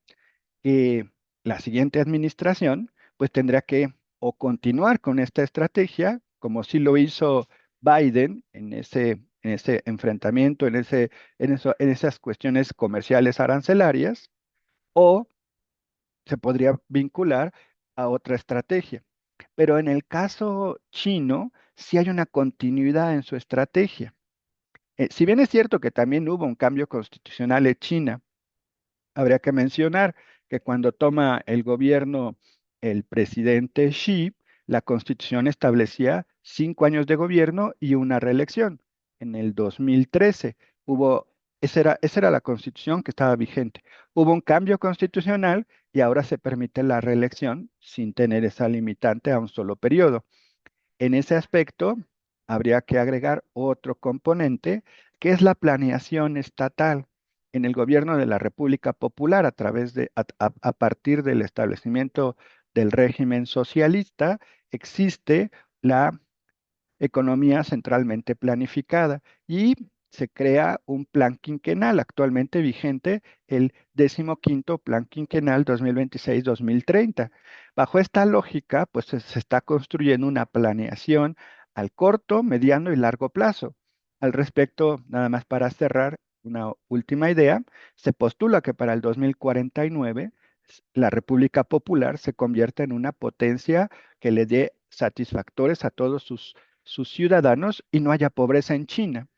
que la siguiente administración pues tendrá que o continuar con esta estrategia, como sí lo hizo Biden en ese enfrentamiento, en esas cuestiones comerciales arancelarias, o se podría vincular a otra estrategia. Pero en el caso chino, sí hay una continuidad en su estrategia. Si bien es cierto que también hubo un cambio constitucional en China, habría que mencionar que cuando toma el gobierno el presidente Xi, la constitución establecía 5 años de gobierno y una reelección. En el 2013 esa era la constitución que estaba vigente. Hubo un cambio constitucional y ahora se permite la reelección sin tener esa limitante a un solo periodo. En ese aspecto, habría que agregar otro componente, que es la planeación estatal. En el gobierno de la República Popular, a partir del establecimiento del régimen socialista, existe la economía centralmente planificada y se crea un plan quinquenal actualmente vigente, el 15º Plan Quinquenal 2026-2030. Bajo esta lógica, pues se está construyendo una planeación al corto, mediano y largo plazo. Al respecto, nada más para cerrar, una última idea, se postula que para el 2049 la República Popular se convierta en una potencia que le dé satisfactores a todos sus ciudadanos y no haya pobreza en China.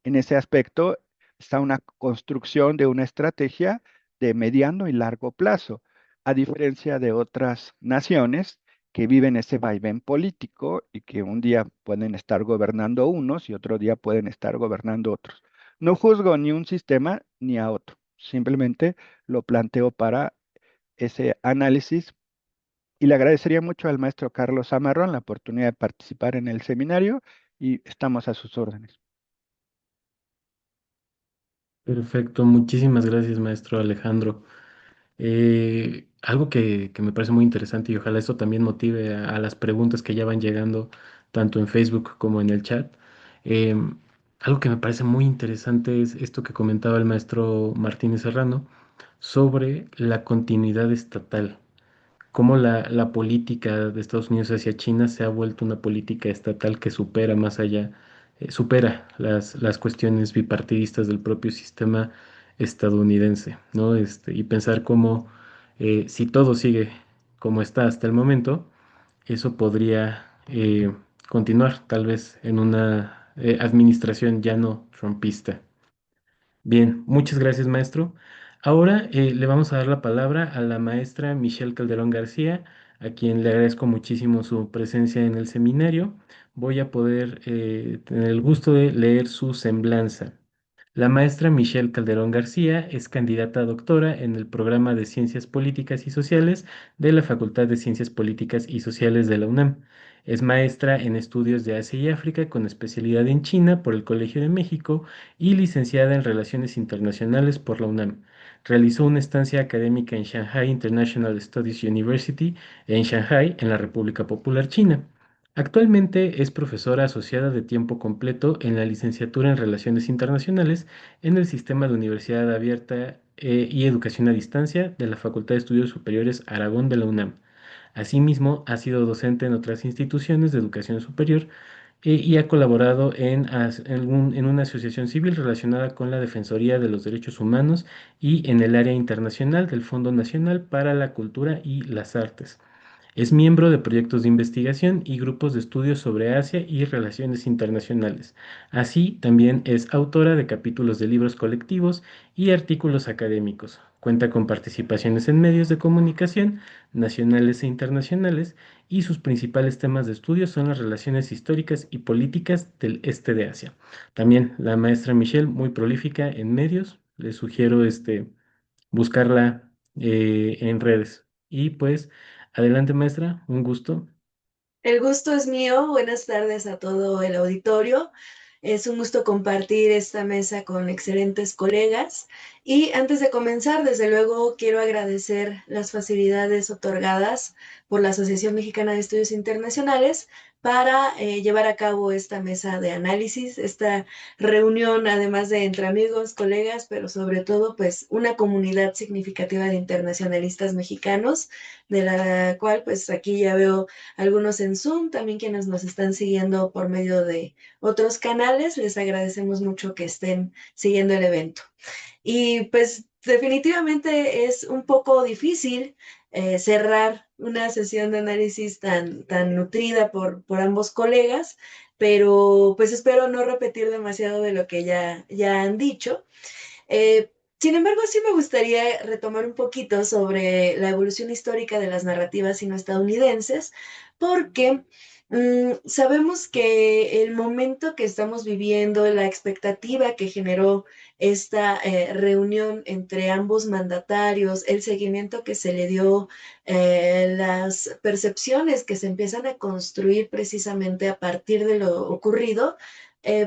En ese aspecto está una construcción de una estrategia de mediano y largo plazo, a diferencia de otras naciones que viven ese vaivén político y que un día pueden estar gobernando unos y otro día pueden estar gobernando otros. No juzgo ni un sistema ni a otro, simplemente lo planteo para ese análisis y le agradecería mucho al maestro Carlos Amarrón la oportunidad de participar en el seminario y estamos a sus órdenes. Perfecto, muchísimas gracias, maestro Alejandro. Algo que me parece muy interesante y ojalá esto también motive a las preguntas que ya van llegando tanto en Facebook como en el chat. Em, Algo que me parece muy interesante es esto que comentaba el maestro Martínez Serrano sobre la continuidad estatal, cómo la política de Estados Unidos hacia China se ha vuelto una política estatal que supera más allá, supera las cuestiones bipartidistas del propio sistema estadounidense, ¿no? Y pensar cómo, si todo sigue como está hasta el momento, eso podría continuar tal vez en una administración ya no trumpista. Bien, muchas gracias, maestro. Ahora le vamos a dar la palabra a la maestra Michelle Calderón García, a quien le agradezco muchísimo su presencia en el seminario. Voy a poder tener el gusto de leer su semblanza. La maestra Michelle Calderón García es candidata a doctora en el programa de Ciencias Políticas y Sociales de la Facultad de Ciencias Políticas y Sociales de la UNAM. Es maestra en estudios de Asia y África con especialidad en China por el Colegio de México y licenciada en Relaciones Internacionales por la UNAM. Realizó una estancia académica en Shanghai International Studies University en Shanghai, en la República Popular China. Actualmente es profesora asociada de tiempo completo en la licenciatura en Relaciones Internacionales en el Sistema de Universidad Abierta y Educación a Distancia de la Facultad de Estudios Superiores Aragón de la UNAM. Asimismo, ha sido docente en otras instituciones de educación superior y ha colaborado en una asociación civil relacionada con la Defensoría de los Derechos Humanos y en el área internacional del Fondo Nacional para la Cultura y las Artes. Es miembro de proyectos de investigación y grupos de estudios sobre Asia y relaciones internacionales. Así, también es autora de capítulos de libros colectivos y artículos académicos. Cuenta con participaciones en medios de comunicación nacionales e internacionales y sus principales temas de estudio son las relaciones históricas y políticas del este de Asia. También la maestra Michelle, muy prolífica en medios, les sugiero buscarla en redes. Y pues, adelante maestra, un gusto. El gusto es mío. Buenas tardes a todo el auditorio. Es un gusto compartir esta mesa con excelentes colegas. Y antes de comenzar, desde luego, quiero agradecer las facilidades otorgadas por la Asociación Mexicana de Estudios Internacionales para llevar a cabo esta mesa de análisis, esta reunión, además de entre amigos, colegas, pero sobre todo, pues, una comunidad significativa de internacionalistas mexicanos, de la cual, pues, aquí ya veo algunos en Zoom, también quienes nos están siguiendo por medio de otros canales, les agradecemos mucho que estén siguiendo el evento. Y pues definitivamente es un poco difícil cerrar una sesión de análisis tan nutrida por ambos colegas, pero pues espero no repetir demasiado de lo que ya han dicho. Eh, Sin embargo, sí me gustaría retomar un poquito sobre la evolución histórica de las narrativas sino-estadounidenses, porque sabemos que el momento que estamos viviendo, la expectativa que generó esta reunión entre ambos mandatarios, el seguimiento que se le dio, las percepciones que se empiezan a construir precisamente a partir de lo ocurrido,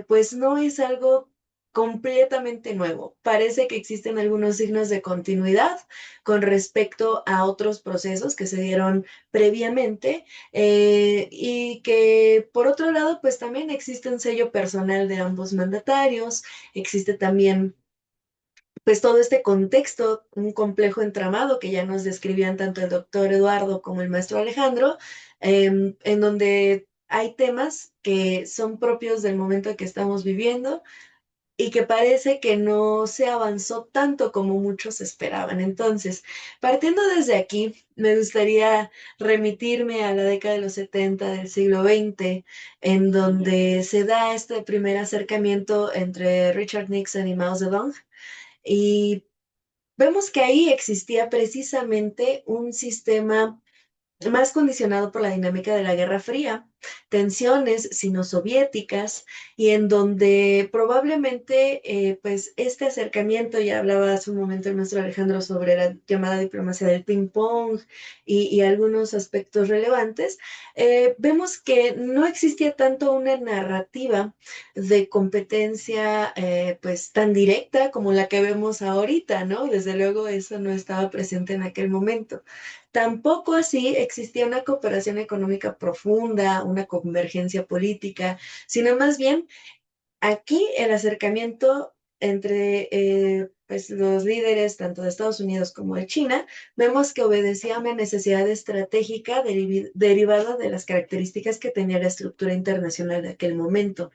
pues no es algo completamente nuevo. Parece que existen algunos signos de continuidad con respecto a otros procesos que se dieron previamente y que por otro lado pues también existe un sello personal de ambos mandatarios, existe también pues todo este contexto, un complejo entramado que ya nos describían tanto el doctor Eduardo como el maestro Alejandro, en donde hay temas que son propios del momento que estamos viviendo y que parece que no se avanzó tanto como muchos esperaban. Entonces, partiendo desde aquí, me gustaría remitirme a la década de los 70 del siglo XX, en donde se da este primer acercamiento entre Richard Nixon y Mao Zedong. Y vemos que ahí existía precisamente un sistema más condicionado por la dinámica de la Guerra Fría, tensiones sino-soviéticas, y en donde probablemente pues este acercamiento, ya hablaba hace un momento el maestro Alejandro sobre la llamada diplomacia del ping-pong y algunos aspectos relevantes, vemos que no existía tanto una narrativa de competencia pues tan directa como la que vemos ahorita, ¿no? Desde luego eso no estaba presente en aquel momento. Tampoco así existía una cooperación económica profunda, una convergencia política, sino más bien Aquí el acercamiento entre pues, los líderes tanto de Estados Unidos como de China, vemos que obedecía a una necesidad estratégica derivada de las características que tenía la estructura internacional de aquel momento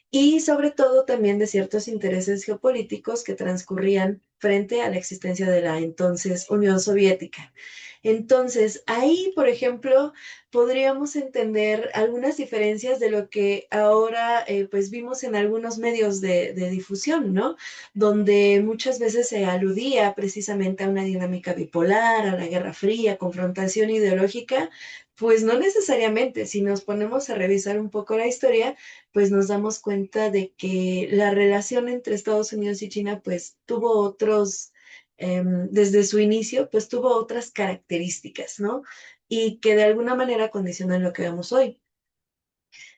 y sobre todo también de ciertos intereses geopolíticos que transcurrían frente a la existencia de la entonces Unión Soviética. Entonces, ahí, por ejemplo, podríamos entender algunas diferencias de lo que ahora pues vimos en algunos medios de difusión, ¿no? Donde muchas veces se aludía precisamente a una dinámica bipolar, a la Guerra Fría, confrontación ideológica, pues no necesariamente. Si nos ponemos a revisar un poco la historia, pues nos damos cuenta de que la relación entre Estados Unidos y China pues tuvo otros desde su inicio, pues tuvo otras características, ¿no? Y que de alguna manera condicionan lo que vemos hoy.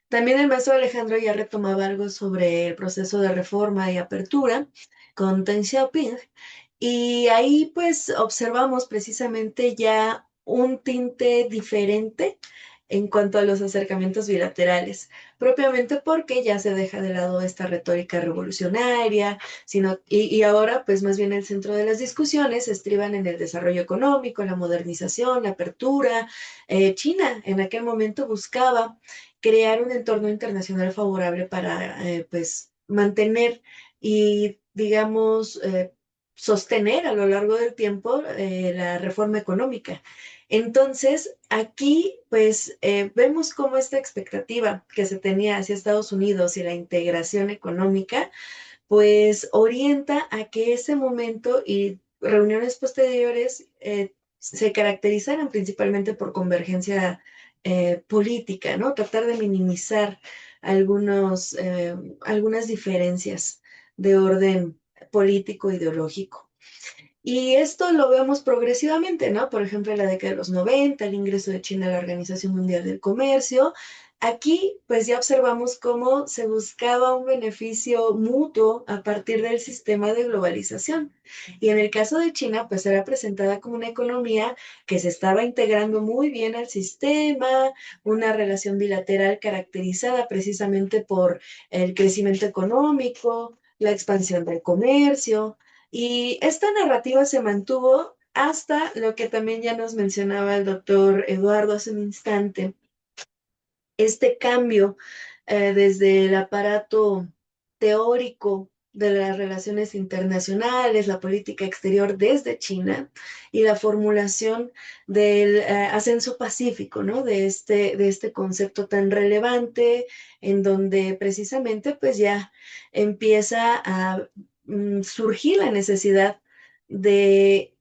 También el maestro Alejandro ya retomaba algo sobre el proceso de reforma y apertura con Deng Xiaoping, y ahí pues observamos precisamente ya un tinte diferente en cuanto a los acercamientos bilaterales, propiamente porque ya se deja de lado esta retórica revolucionaria, y ahora pues más bien el centro de las discusiones estriban en el desarrollo económico, la modernización, la apertura. China en aquel momento buscaba crear un entorno internacional favorable para pues mantener y digamos sostener a lo largo del tiempo la reforma económica. Entonces, aquí pues vemos cómo esta expectativa que se tenía hacia Estados Unidos y la integración económica, pues orienta a que ese momento y reuniones posteriores se caracterizaran principalmente por convergencia política, ¿no? Tratar de minimizar algunas diferencias de orden político ideológico. Y esto lo vemos progresivamente, ¿no? Por ejemplo, en la década de los 90, el ingreso de China a la Organización Mundial del Comercio. Aquí, pues ya observamos cómo se buscaba un beneficio mutuo a partir del sistema de globalización. Y en el caso de China, pues era presentada como una economía que se estaba integrando muy bien al sistema, una relación bilateral caracterizada precisamente por el crecimiento económico, la expansión del comercio, y esta narrativa se mantuvo hasta lo que también ya nos mencionaba el doctor Eduardo hace un instante, este cambio desde el aparato teórico de las relaciones internacionales, la política exterior desde China y la formulación del ascenso pacífico, ¿no? De este concepto tan relevante en donde precisamente pues ya empieza a surgir la necesidad de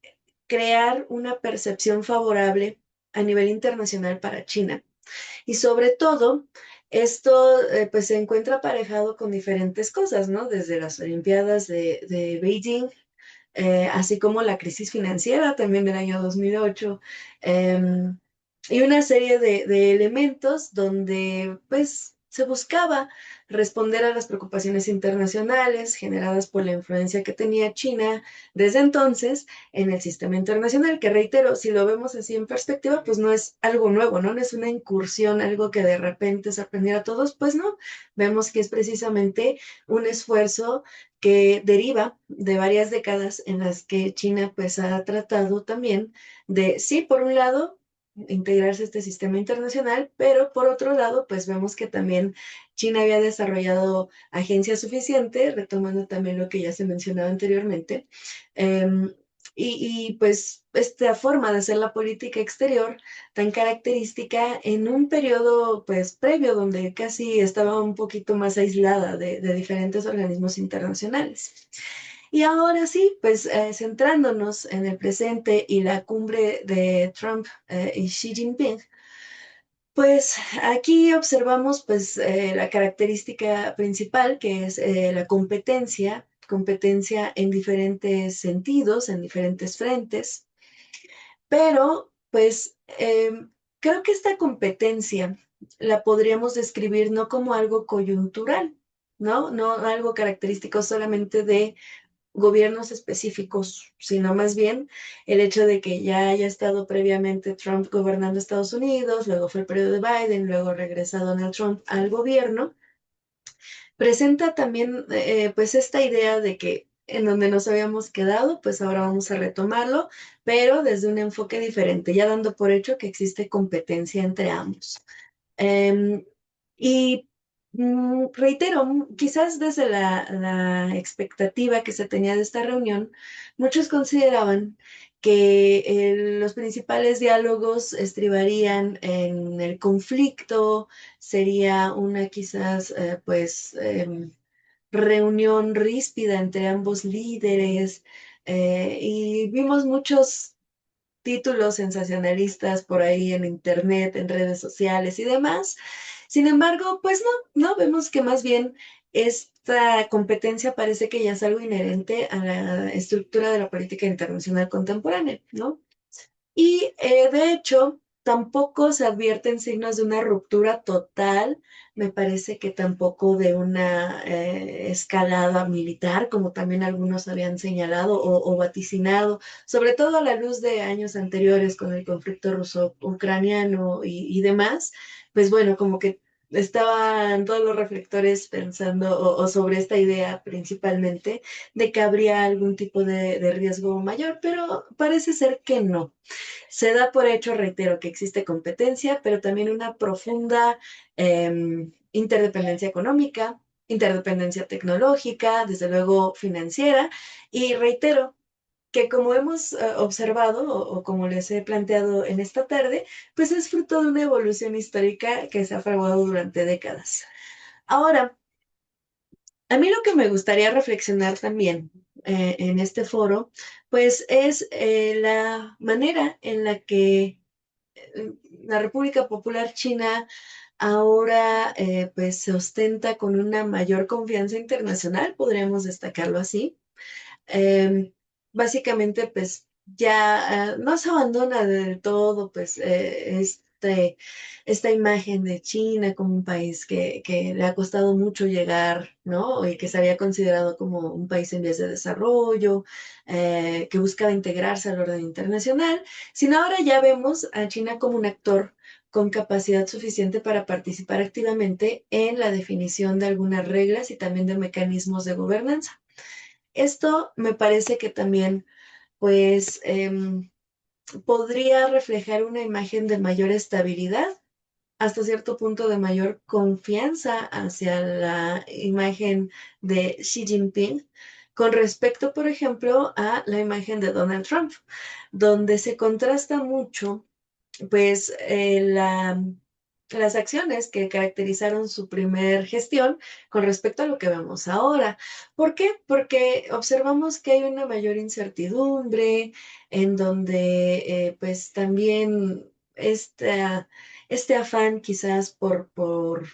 crear una percepción favorable a nivel internacional para China. Y sobre todo, esto pues se encuentra aparejado con diferentes cosas, ¿no? Desde las Olimpiadas de Beijing, así como la crisis financiera también del año 2008, y una serie de elementos donde pues se buscaba responder a las preocupaciones internacionales generadas por la influencia que tenía China desde entonces en el sistema internacional, que reitero, si lo vemos así en perspectiva, pues no es algo nuevo, ¿no? No es una incursión, algo que de repente sorprendiera a todos, pues no, vemos que es precisamente un esfuerzo que deriva de varias décadas en las que China pues ha tratado también de, sí, por un lado, integrarse a este sistema internacional, pero por otro lado, pues vemos que también China había desarrollado agencia suficiente, retomando también lo que ya se mencionaba anteriormente, em, pues esta forma de hacer la política exterior tan característica en un periodo pues previo donde casi estaba un poquito más aislada de diferentes organismos internacionales. Y ahora sí, pues centrándonos en el presente y la cumbre de Trump y Xi Jinping, pues aquí observamos pues la característica principal que es la competencia, competencia en diferentes sentidos, en diferentes frentes, pero pues creo que esta competencia la podríamos describir no como algo coyuntural, ¿no? No algo característico solamente de gobiernos específicos, sino más bien el hecho de que ya haya estado previamente Trump gobernando Estados Unidos, luego fue el periodo de Biden, luego regresa Donald Trump al gobierno presenta también pues esta idea de que en donde nos habíamos quedado, pues ahora vamos a retomarlo, pero desde un enfoque diferente, ya dando por hecho que existe competencia entre ambos. Em, y reitero, quizás desde la expectativa que se tenía de esta reunión, muchos consideraban que los principales diálogos estribarían en el conflicto, sería una quizás pues reunión ríspida entre ambos líderes, y vimos muchos títulos sensacionalistas por ahí en internet, en redes sociales y demás. Sin embargo, pues no, vemos que más bien esta competencia parece que ya es algo inherente a la estructura de la política internacional contemporánea, ¿no? Y de hecho, tampoco se advierten signos de una ruptura total, me parece que tampoco de una escalada militar, como también algunos habían señalado o vaticinado, sobre todo a la luz de años anteriores con el conflicto ruso-ucraniano y demás, pues bueno, como que estaban todos los reflectores pensando o sobre esta idea principalmente de que habría algún tipo de riesgo mayor, pero parece ser que no. Se da por hecho, reitero, que existe competencia, pero también una profunda interdependencia económica, interdependencia tecnológica, desde luego financiera, y reitero que como hemos observado o como les he planteado en esta tarde, pues es fruto de una evolución histórica que se ha fraguado durante décadas. Ahora, a mí lo que me gustaría reflexionar también en este foro, pues es la manera en la que la República Popular China ahora pues se ostenta con una mayor confianza internacional, podríamos destacarlo así. Eh, Básicamente pues ya no se abandona del todo pues esta imagen de China como un país que le ha costado mucho llegar, ¿no? Y que se había considerado como un país en vías de desarrollo, que buscaba integrarse al orden internacional, sino ahora ya vemos a China como un actor con capacidad suficiente para participar activamente en la definición de algunas reglas y también de mecanismos de gobernanza. Esto me parece que también, pues, podría reflejar una imagen de mayor estabilidad, hasta cierto punto de mayor confianza hacia la imagen de Xi Jinping con respecto, por ejemplo, a la imagen de Donald Trump, donde se contrasta mucho pues las acciones que caracterizaron su primer gestión con respecto a lo que vemos ahora. ¿Por qué? Porque observamos que hay una mayor incertidumbre, en donde pues también este afán quizás por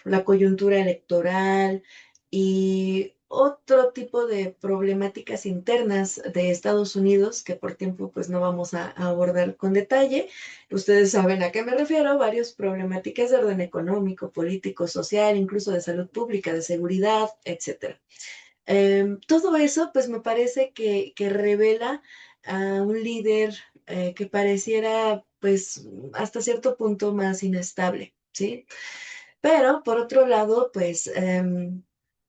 la coyuntura electoral y otro tipo de problemáticas internas de Estados Unidos que por tiempo pues no vamos a abordar con detalle. Ustedes saben a qué me refiero, varias problemáticas de orden económico, político, social, incluso de salud pública, de seguridad, etcétera. Todo eso, pues me parece que revela a un líder que pareciera, pues, hasta cierto punto más inestable, ¿sí? Pero, por otro lado, pues,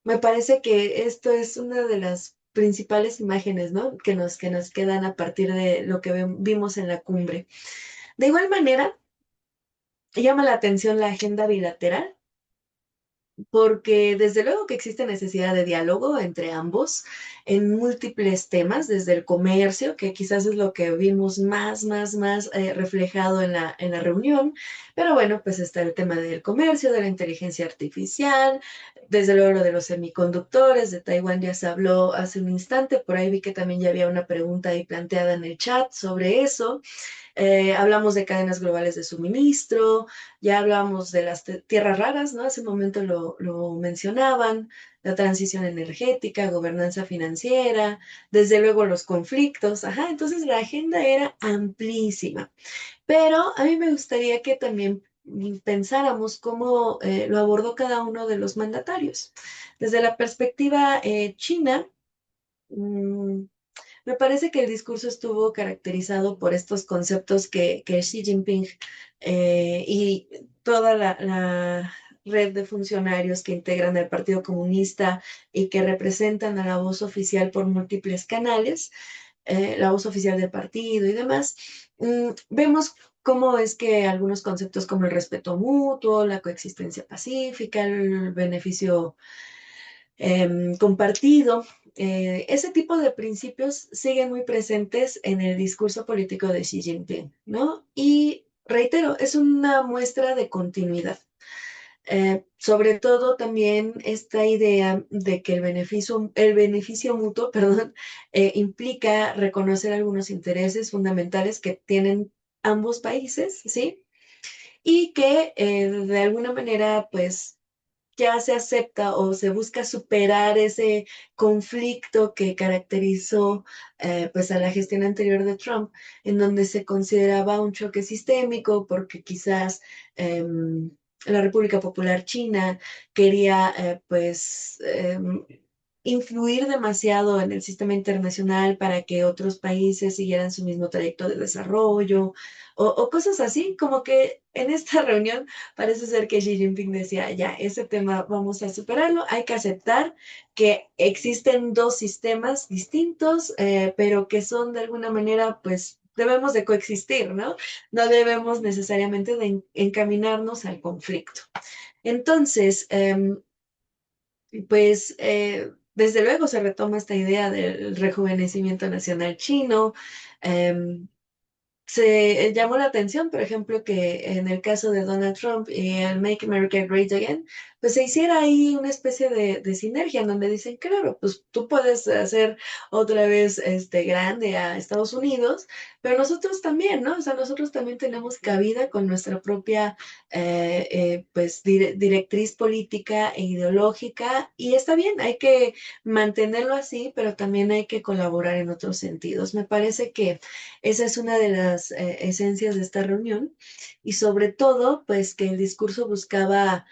me parece que esto es una de las principales imágenes, ¿no? Que nos quedan a partir de lo que vimos en la cumbre. De igual manera, llama la atención la agenda bilateral, porque desde luego que existe necesidad de diálogo entre ambos en múltiples temas, desde el comercio, que quizás es lo que vimos más reflejado en la reunión, pero bueno, pues está el tema del comercio, de la inteligencia artificial, desde luego lo de los semiconductores, de Taiwán ya se habló hace un instante, por ahí vi que también ya había una pregunta ahí planteada en el chat sobre eso. Hablamos de cadenas globales de suministro, ya hablábamos de las tierras raras, ¿no? Hace un momento lo mencionaban, la transición energética, gobernanza financiera, desde luego los conflictos, ajá, entonces la agenda era amplísima, pero a mí me gustaría que también pensáramos cómo lo abordó cada uno de los mandatarios. Desde la perspectiva china, mm, me parece que el discurso estuvo caracterizado por estos conceptos que Xi Jinping y toda red de funcionarios que integran el Partido Comunista y que representan a la voz oficial por múltiples canales, la voz oficial del partido y demás, vemos cómo es que algunos conceptos como el respeto mutuo, la coexistencia pacífica, el beneficio compartido, ese tipo de principios siguen muy presentes en el discurso político de Xi Jinping, ¿no? Y reitero, es una muestra de continuidad. Sobre todo también esta idea de que el beneficio mutuo, perdón, implica reconocer algunos intereses fundamentales que tienen ambos países, ¿sí? Y que de alguna manera, pues, ya se acepta o se busca superar ese conflicto que caracterizó pues a la gestión anterior de Trump, en donde se consideraba un choque sistémico porque quizás la República Popular China quería influir demasiado en el sistema internacional para que otros países siguieran su mismo trayecto de desarrollo o cosas así, como que en esta reunión parece ser que Xi Jinping decía, ya, ese tema vamos a superarlo, hay que aceptar que existen dos sistemas distintos, pero que son de alguna manera, pues, debemos de coexistir, ¿no? No debemos necesariamente de encaminarnos al conflicto. Entonces, desde luego se retoma esta idea del rejuvenecimiento nacional chino. em, Se llamó la atención, por ejemplo, que en el caso de Donald Trump y el Make America Great Again, pues se hiciera ahí una especie de sinergia en donde dicen, claro, pues tú puedes hacer otra vez grande a Estados Unidos, pero nosotros también, ¿no? O sea, nosotros también tenemos cabida con nuestra propia directriz política e ideológica y está bien, hay que mantenerlo así, pero también hay que colaborar en otros sentidos. Me parece que esa es una de las esencias de esta reunión y sobre todo, pues que el discurso buscaba,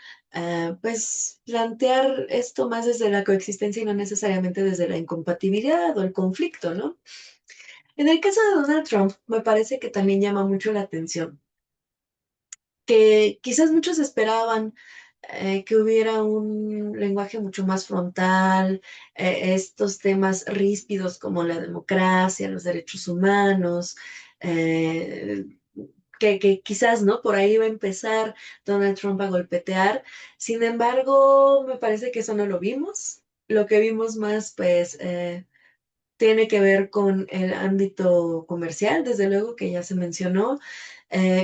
pues, plantear esto más desde la coexistencia y no necesariamente desde la incompatibilidad o el conflicto, ¿no? En el caso de Donald Trump, me parece que también llama mucho la atención que quizás muchos esperaban que hubiera un lenguaje mucho más frontal, estos temas ríspidos como la democracia, los derechos humanos, eh, que quizás, ¿no? Por ahí iba a empezar Donald Trump a golpetear. Sin embargo, me parece que eso no lo vimos. Lo que vimos más, pues, tiene que ver con el ámbito comercial, desde luego que ya se mencionó,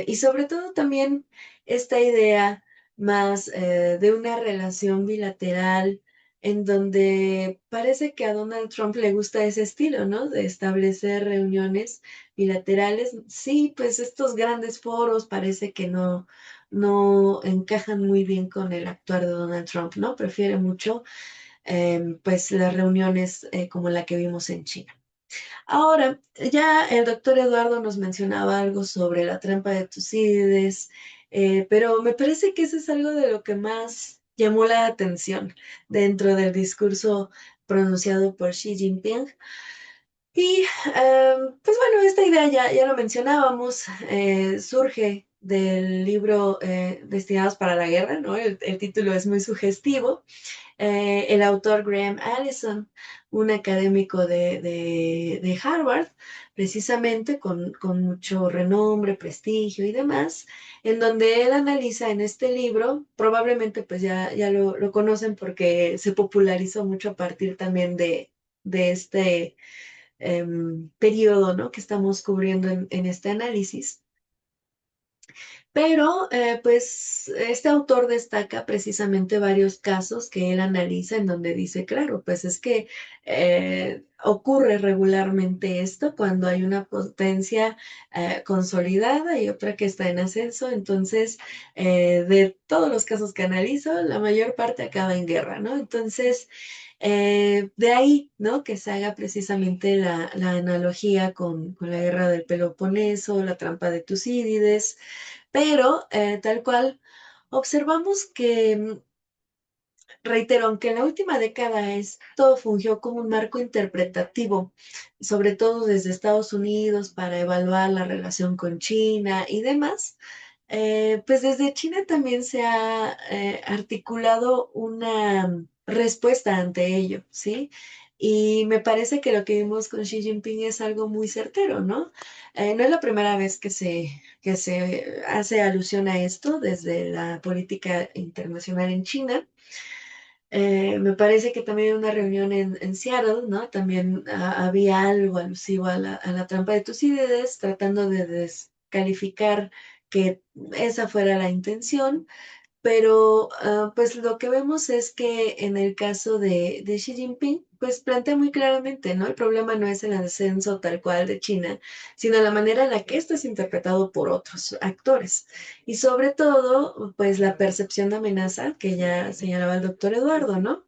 y sobre todo también esta idea más de una relación bilateral en donde parece que a Donald Trump le gusta ese estilo, ¿no? De establecer reuniones bilaterales. Sí, pues estos grandes foros parece que no encajan muy bien con el actuar de Donald Trump, ¿no? Prefiere mucho pues las reuniones como la que vimos en China. Ahora, ya el doctor Eduardo nos mencionaba algo sobre la trampa de Tucídides, pero me parece que eso es algo de lo que más llamó la atención dentro del discurso pronunciado por Xi Jinping. Y pues bueno, esta idea ya lo mencionábamos, surge del libro Destinados para la Guerra, ¿no? El título es muy sugestivo. El autor Graham Allison, un académico de Harvard, precisamente con mucho renombre, prestigio y demás, en donde él analiza en este libro, probablemente pues ya lo conocen porque se popularizó mucho a partir también de este periodo, ¿no? Que estamos cubriendo en este análisis. Pero, pues, este autor destaca precisamente varios casos que él analiza en donde dice, claro, pues es que ocurre regularmente esto cuando hay una potencia consolidada y otra que está en ascenso. Entonces, de todos los casos que analizo, la mayor parte acaba en guerra, ¿no? Entonces, de ahí, ¿no? Que se haga precisamente la analogía con la guerra del Peloponeso, la trampa de Tucídides, pero tal cual, observamos que, reitero, aunque en la última década esto fungió como un marco interpretativo, sobre todo desde Estados Unidos para evaluar la relación con China y demás, Pues desde China también se ha articulado una respuesta ante ello, ¿sí? Y me parece que lo que vimos con Xi Jinping es algo muy certero, ¿no? No es la primera vez que se hace alusión a esto desde la política internacional en China. Me parece que también en una reunión en Seattle, ¿no? También había algo alusivo a la trampa de Tucídides, tratando de descalificar que esa fuera la intención, pero pues lo que vemos es que en el caso de Xi Jinping, pues plantea muy claramente, ¿no? El problema no es el ascenso tal cual de China, sino la manera en la que esto es interpretado por otros actores. Y sobre todo, pues la percepción de amenaza que ya señalaba el doctor Eduardo, ¿no?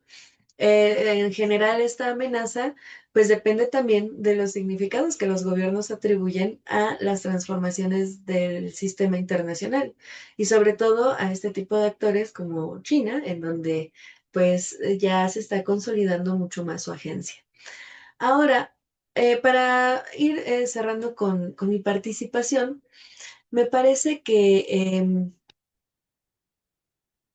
En general, esta amenaza pues depende también de los significados que los gobiernos atribuyen a las transformaciones del sistema internacional y sobre todo a este tipo de actores como China, en donde pues ya se está consolidando mucho más su agencia. Ahora, para ir cerrando con mi participación, me parece que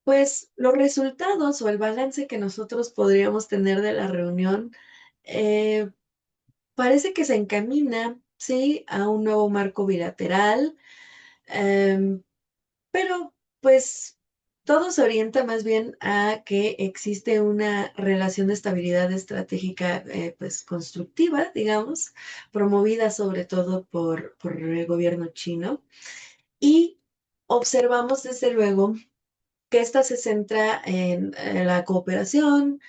pues los resultados o el balance que nosotros podríamos tener de la reunión eh, parece que se encamina, sí, a un nuevo marco bilateral, em, pero pues todo se orienta más bien a que existe una relación de estabilidad estratégica pues constructiva, digamos, promovida sobre todo por el gobierno chino y observamos desde luego que esta se centra en la cooperación,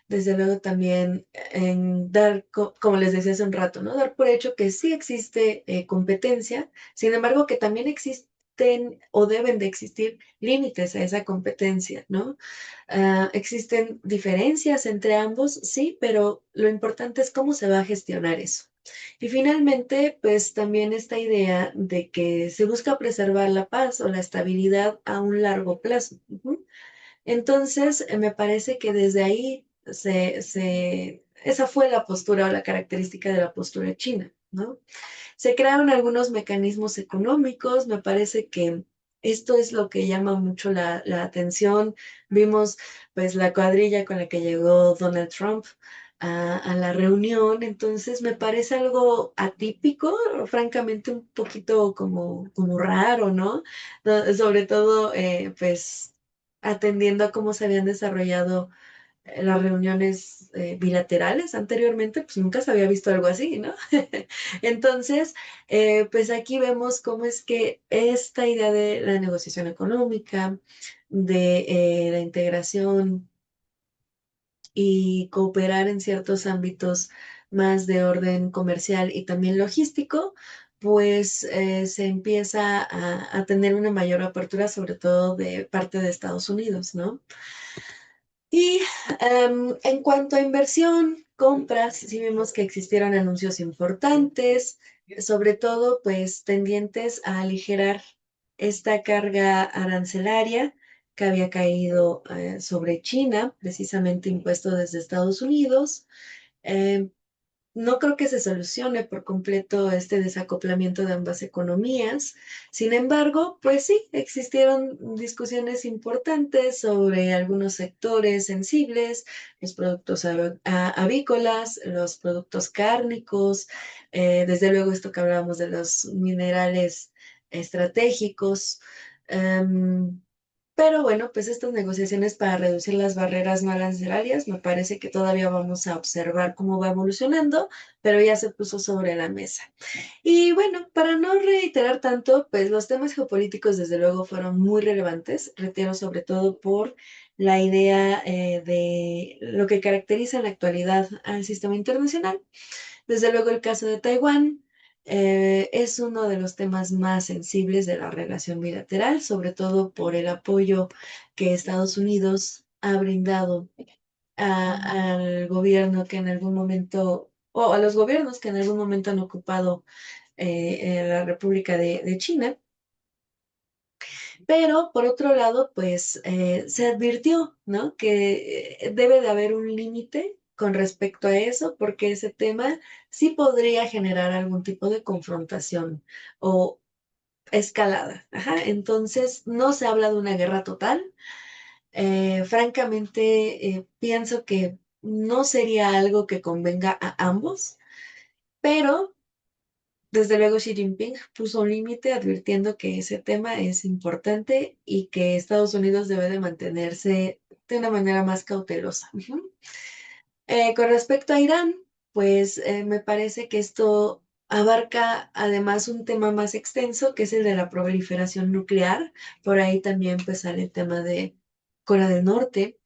desde luego también en dar, como les decía hace un rato, ¿no? Dar por hecho que sí existe competencia, sin embargo que también existen o deben de existir límites a esa competencia, ¿no? Existen diferencias entre ambos, sí, pero lo importante es cómo se va a gestionar eso. Y finalmente, pues también esta idea de que se busca preservar la paz o la estabilidad a un largo plazo. Ujú. Entonces, me parece que desde ahí esa fue la postura o la característica de la postura china, ¿no? Se crearon algunos mecanismos económicos, me parece que esto es lo que llama mucho la atención. Vimos pues la cuadrilla con la que llegó Donald Trump a la reunión, entonces me parece algo atípico, francamente un poquito como raro, ¿no? Sobre todo pues atendiendo a cómo se habían desarrollado las reuniones bilaterales anteriormente, pues nunca se había visto algo así, ¿no? Entonces, pues aquí vemos cómo es que esta idea de la negociación económica, de la integración y cooperar en ciertos ámbitos más de orden comercial y también logístico, pues se empieza a tener una mayor apertura, sobre todo de parte de Estados Unidos, ¿no? Y en cuanto a inversión, compras, sí vimos que existieron anuncios importantes, sobre todo pues tendientes a aligerar esta carga arancelaria que había caído sobre China, precisamente impuesto desde Estados Unidos. Em, no creo que se solucione por completo este desacoplamiento de ambas economías. Sin embargo, pues sí, existieron discusiones importantes sobre algunos sectores sensibles, los productos avícolas, los productos cárnicos, desde luego esto que hablábamos de los minerales estratégicos. em, pero bueno, pues estas negociaciones para reducir las barreras no arancelarias, me parece que todavía vamos a observar cómo va evolucionando, pero ya se puso sobre la mesa. Y bueno, para no reiterar tanto, pues los temas geopolíticos desde luego fueron muy relevantes, reitero sobre todo por la idea de lo que caracteriza en la actualidad al sistema internacional. Desde luego el caso de Taiwán es uno de los temas más sensibles de la relación bilateral, sobre todo por el apoyo que Estados Unidos ha brindado al gobierno que en algún momento, o a los gobiernos que en algún momento han ocupado la República de China. Pero por otro lado, pues se advirtió, ¿no? Que debe de haber un límite con respecto a eso, porque ese tema sí podría generar algún tipo de confrontación o escalada. Ajá. Entonces, no se habla de una guerra total. Francamente, pienso que no sería algo que convenga a ambos, pero desde luego Xi Jinping puso un límite advirtiendo que ese tema es importante y que Estados Unidos debe de mantenerse de una manera más cautelosa. Ujú. Con respecto a Irán, pues me parece que esto abarca además un tema más extenso, que es el de la proliferación nuclear. Por ahí también pues sale el tema de Corea del Norte,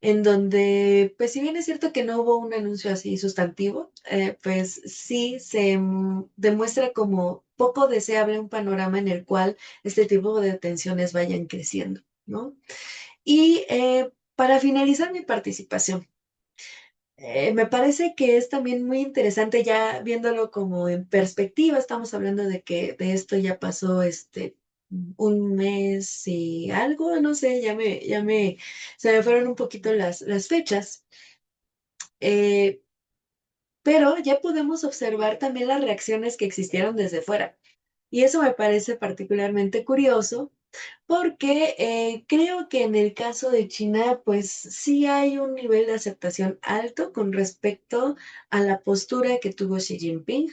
en donde, pues si bien es cierto que no hubo un anuncio así sustantivo, pues sí se demuestra como poco deseable un panorama en el cual este tipo de tensiones vayan creciendo, ¿no? Y para finalizar mi participación, me parece que es también muy interesante ya viéndolo como en perspectiva. Estamos hablando de que de esto ya pasó un mes y algo, no sé, se me fueron un poquito las fechas. Eh, pero ya podemos observar también las reacciones que existieron desde fuera. Y eso me parece particularmente curioso porque creo que en el caso de China, pues sí hay un nivel de aceptación alto con respecto a la postura que tuvo Xi Jinping,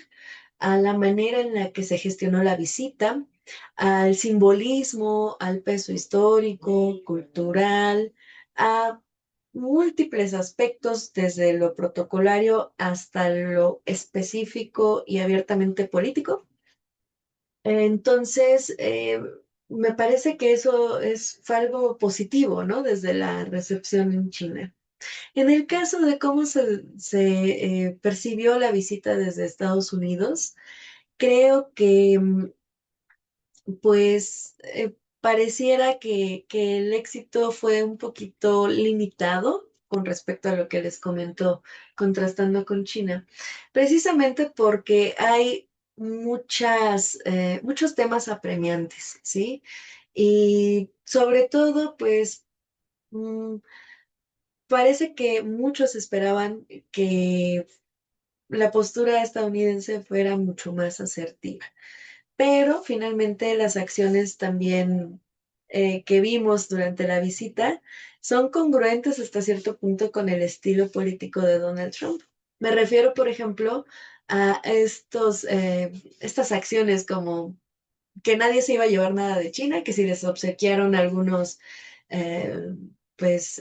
a la manera en la que se gestionó la visita, al simbolismo, al peso histórico, cultural, a múltiples aspectos, desde lo protocolario hasta lo específico y abiertamente político. Entonces, me parece que fue algo positivo, ¿no? Desde la recepción en China. En el caso de cómo se percibió la visita desde Estados Unidos, creo que pues pareciera que el éxito fue un poquito limitado con respecto a lo que les comento, contrastando con China, precisamente porque hay muchos temas apremiantes, ¿sí? Y sobre todo, pues mm, parece que muchos esperaban que la postura estadounidense fuera mucho más asertiva, pero finalmente las acciones también que vimos durante la visita son congruentes hasta cierto punto con el estilo político de Donald Trump. Me refiero, por ejemplo, a estas acciones como que nadie se iba a llevar nada de China, que si les obsequiaron algunos, eh, pues,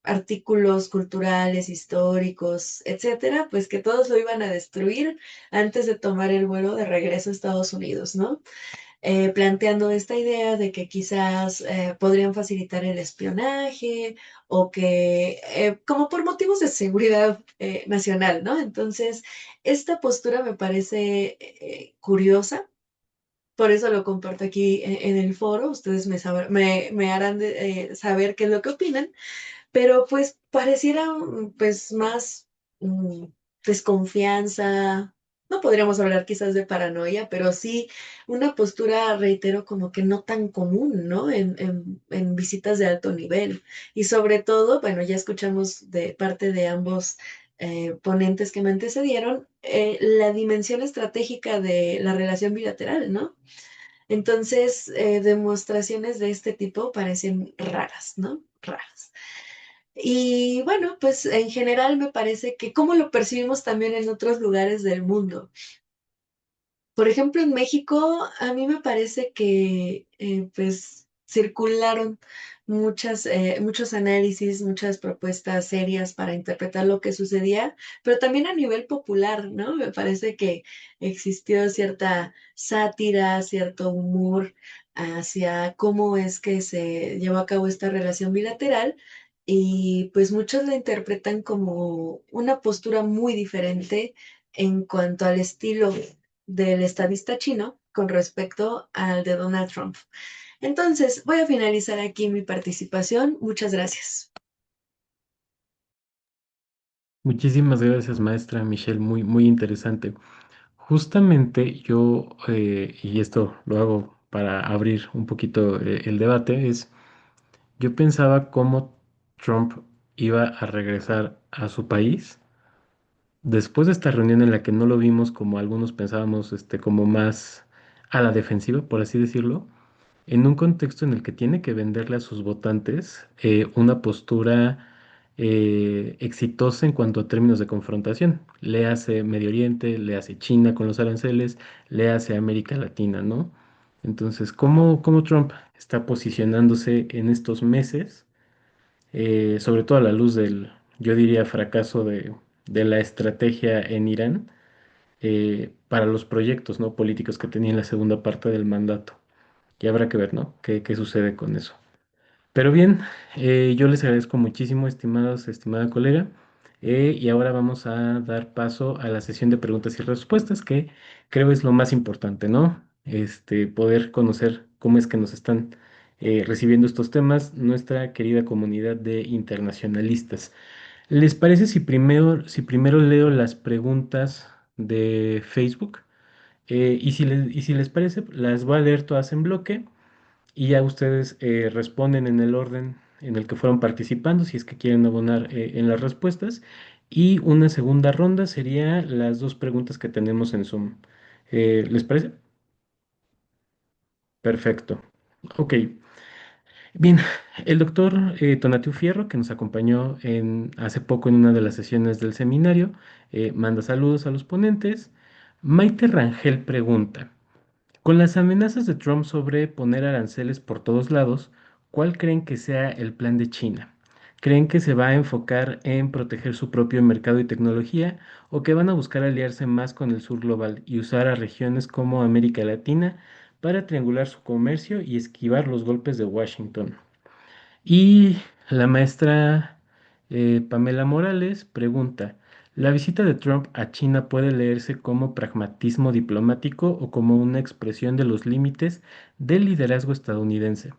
artículos culturales, históricos, etcétera, pues que todos lo iban a destruir antes de tomar el vuelo de regreso a Estados Unidos, ¿no? Planteando esta idea de que quizás podrían facilitar el espionaje o que, como por motivos de seguridad nacional, ¿no? Entonces, esta postura me parece curiosa, por eso lo comparto aquí en el foro. Ustedes me harán saber qué es lo que opinan, pero pues pareciera pues más mm, desconfianza. No podríamos hablar quizás de paranoia, pero sí una postura, reitero, como que no tan común, ¿no? En visitas de alto nivel. Y sobre todo, bueno, ya escuchamos de parte de ambos ponentes que me antecedieron, la dimensión estratégica de la relación bilateral, ¿no? Entonces, demostraciones de este tipo parecen raras, ¿no? Raras. Y bueno, pues en general me parece que cómo lo percibimos también en otros lugares del mundo. Por ejemplo, en México, a mí me parece que pues circularon muchos análisis, muchas propuestas serias para interpretar lo que sucedía, pero también a nivel popular, ¿no? Me parece que existió cierta sátira, cierto humor hacia cómo es que se llevó a cabo esta relación bilateral. Y pues muchos la interpretan como una postura muy diferente en cuanto al estilo del estadista chino con respecto al de Donald Trump. Entonces, voy a finalizar aquí mi participación. Muchas gracias. Muchísimas gracias, maestra Michelle, muy, muy interesante. Justamente yo, y esto lo hago para abrir un poquito el debate, es, yo pensaba cómo Trump iba a regresar a su país después de esta reunión en la que no lo vimos como algunos pensábamos, como más a la defensiva, por así decirlo, en un contexto en el que tiene que venderle a sus votantes una postura exitosa en cuanto a términos de confrontación. Le hace Medio Oriente, le hace China con los aranceles, le hace América Latina, ¿no? Entonces, ¿cómo Trump está posicionándose en estos meses, sobre todo a la luz del, yo diría, fracaso de la estrategia en Irán, para los proyectos, ¿no? políticos que tenía en la segunda parte del mandato? Y habrá que ver, ¿no? ¿Qué sucede con eso? Pero bien, yo les agradezco muchísimo, estimados, estimada colega. Y ahora vamos a dar paso a la sesión de preguntas y respuestas, que creo es lo más importante, ¿no? Poder conocer cómo es que nos están recibiendo estos temas nuestra querida comunidad de internacionalistas. ¿Les parece si primero leo las preguntas de Facebook? Y si les parece, las voy a leer todas en bloque y ya ustedes responden en el orden en el que fueron participando, si es que quieren abonar en las respuestas. Y una segunda ronda sería las dos preguntas que tenemos en Zoom. ¿Les parece? Perfecto. Ok. Bien, el doctor Tonatiuh Fierro, que nos acompañó hace poco en una de las sesiones del seminario, manda saludos a los ponentes. Maite Rangel pregunta: con las amenazas de Trump sobre poner aranceles por todos lados, ¿cuál creen que sea el plan de China? ¿Creen que se va a enfocar en proteger su propio mercado y tecnología o que van a buscar aliarse más con el sur global y usar a regiones como América Latina para triangular su comercio y esquivar los golpes de Washington? Y la maestra Pamela Morales pregunta: ¿la visita de Trump a China puede leerse como pragmatismo diplomático o como una expresión de los límites del liderazgo estadounidense?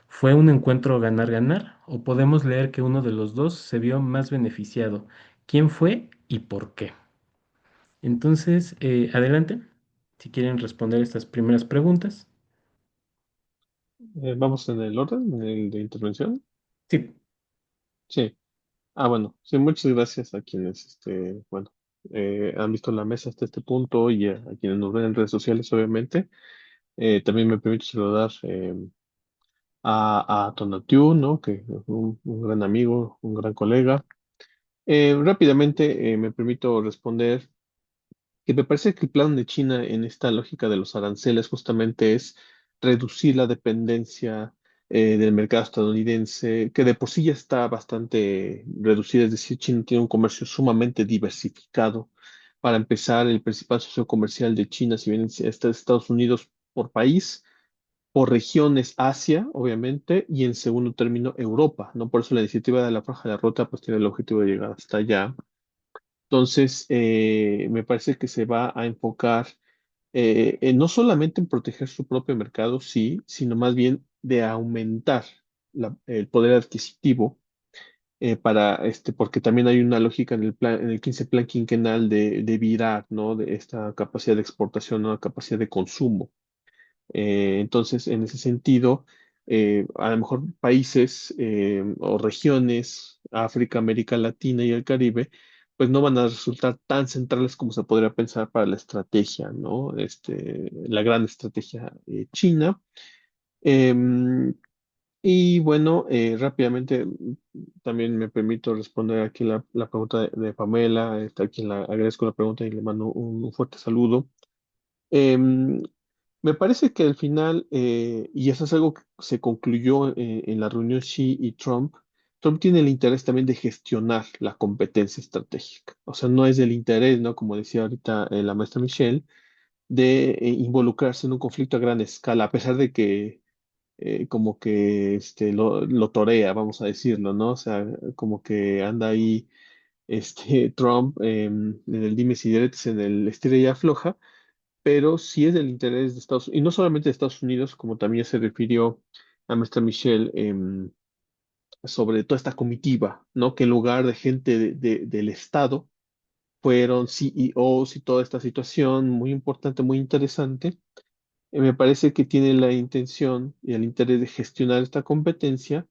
¿Fue un encuentro ganar-ganar o podemos leer que uno de los dos se vio más beneficiado? ¿Quién fue y por qué? Entonces, adelante, si quieren responder estas primeras preguntas. Vamos en el orden, en el de intervención. Sí. Sí. Ah, bueno, sí, muchas gracias a quienes, bueno, han visto la mesa hasta este punto y a quienes nos ven en redes sociales, obviamente. También me permito saludar a Tonatiuh, ¿no? Que es un gran amigo, un gran colega. Rápidamente me permito responder que me parece que el plan de China en esta lógica de los aranceles justamente es reducir la dependencia del mercado estadounidense, que de por sí ya está bastante reducida, es decir, China tiene un comercio sumamente diversificado. Para empezar, el principal socio comercial de China, si bien es Estados Unidos por país, por regiones Asia, obviamente, y en segundo término Europa, ¿no? Por eso la iniciativa de la Franja de la Ruta pues tiene el objetivo de llegar hasta allá. Entonces, me parece que se va a enfocar no solamente en proteger su propio mercado, sí, sino más bien de aumentar el poder adquisitivo porque también hay una lógica en el plan, en el 15 plan quinquenal de virar, ¿no? De esta capacidad de exportación, ¿no? Capacidad de consumo. Entonces, en ese sentido, a lo mejor países o regiones, África, América Latina y el Caribe, pues no van a resultar tan centrales como se podría pensar para la estrategia, ¿no? La gran estrategia china. Em, y bueno, rápidamente también me permito responder aquí la pregunta de Pamela, a quien le agradezco la pregunta y le mando un fuerte saludo. Em, Me parece que al final, y eso es algo que se concluyó en la reunión Xi y Trump, Trump tiene el interés también de gestionar la competencia estratégica. O sea, no es del interés, ¿no? Como decía ahorita la maestra Michelle, de involucrarse en un conflicto a gran escala, a pesar de que como que lo torea, vamos a decirlo, ¿no? O sea, como que anda ahí Trump en el dimes y diretes, en el estira y afloja, pero sí es del interés de Estados Unidos, y no solamente de Estados Unidos, como también se refirió a nuestra Michelle, sobre toda esta comitiva, ¿no? Que en lugar de gente del Estado, fueron CEOs y toda esta situación muy importante, muy interesante. Me parece que tiene la intención y el interés de gestionar esta competencia,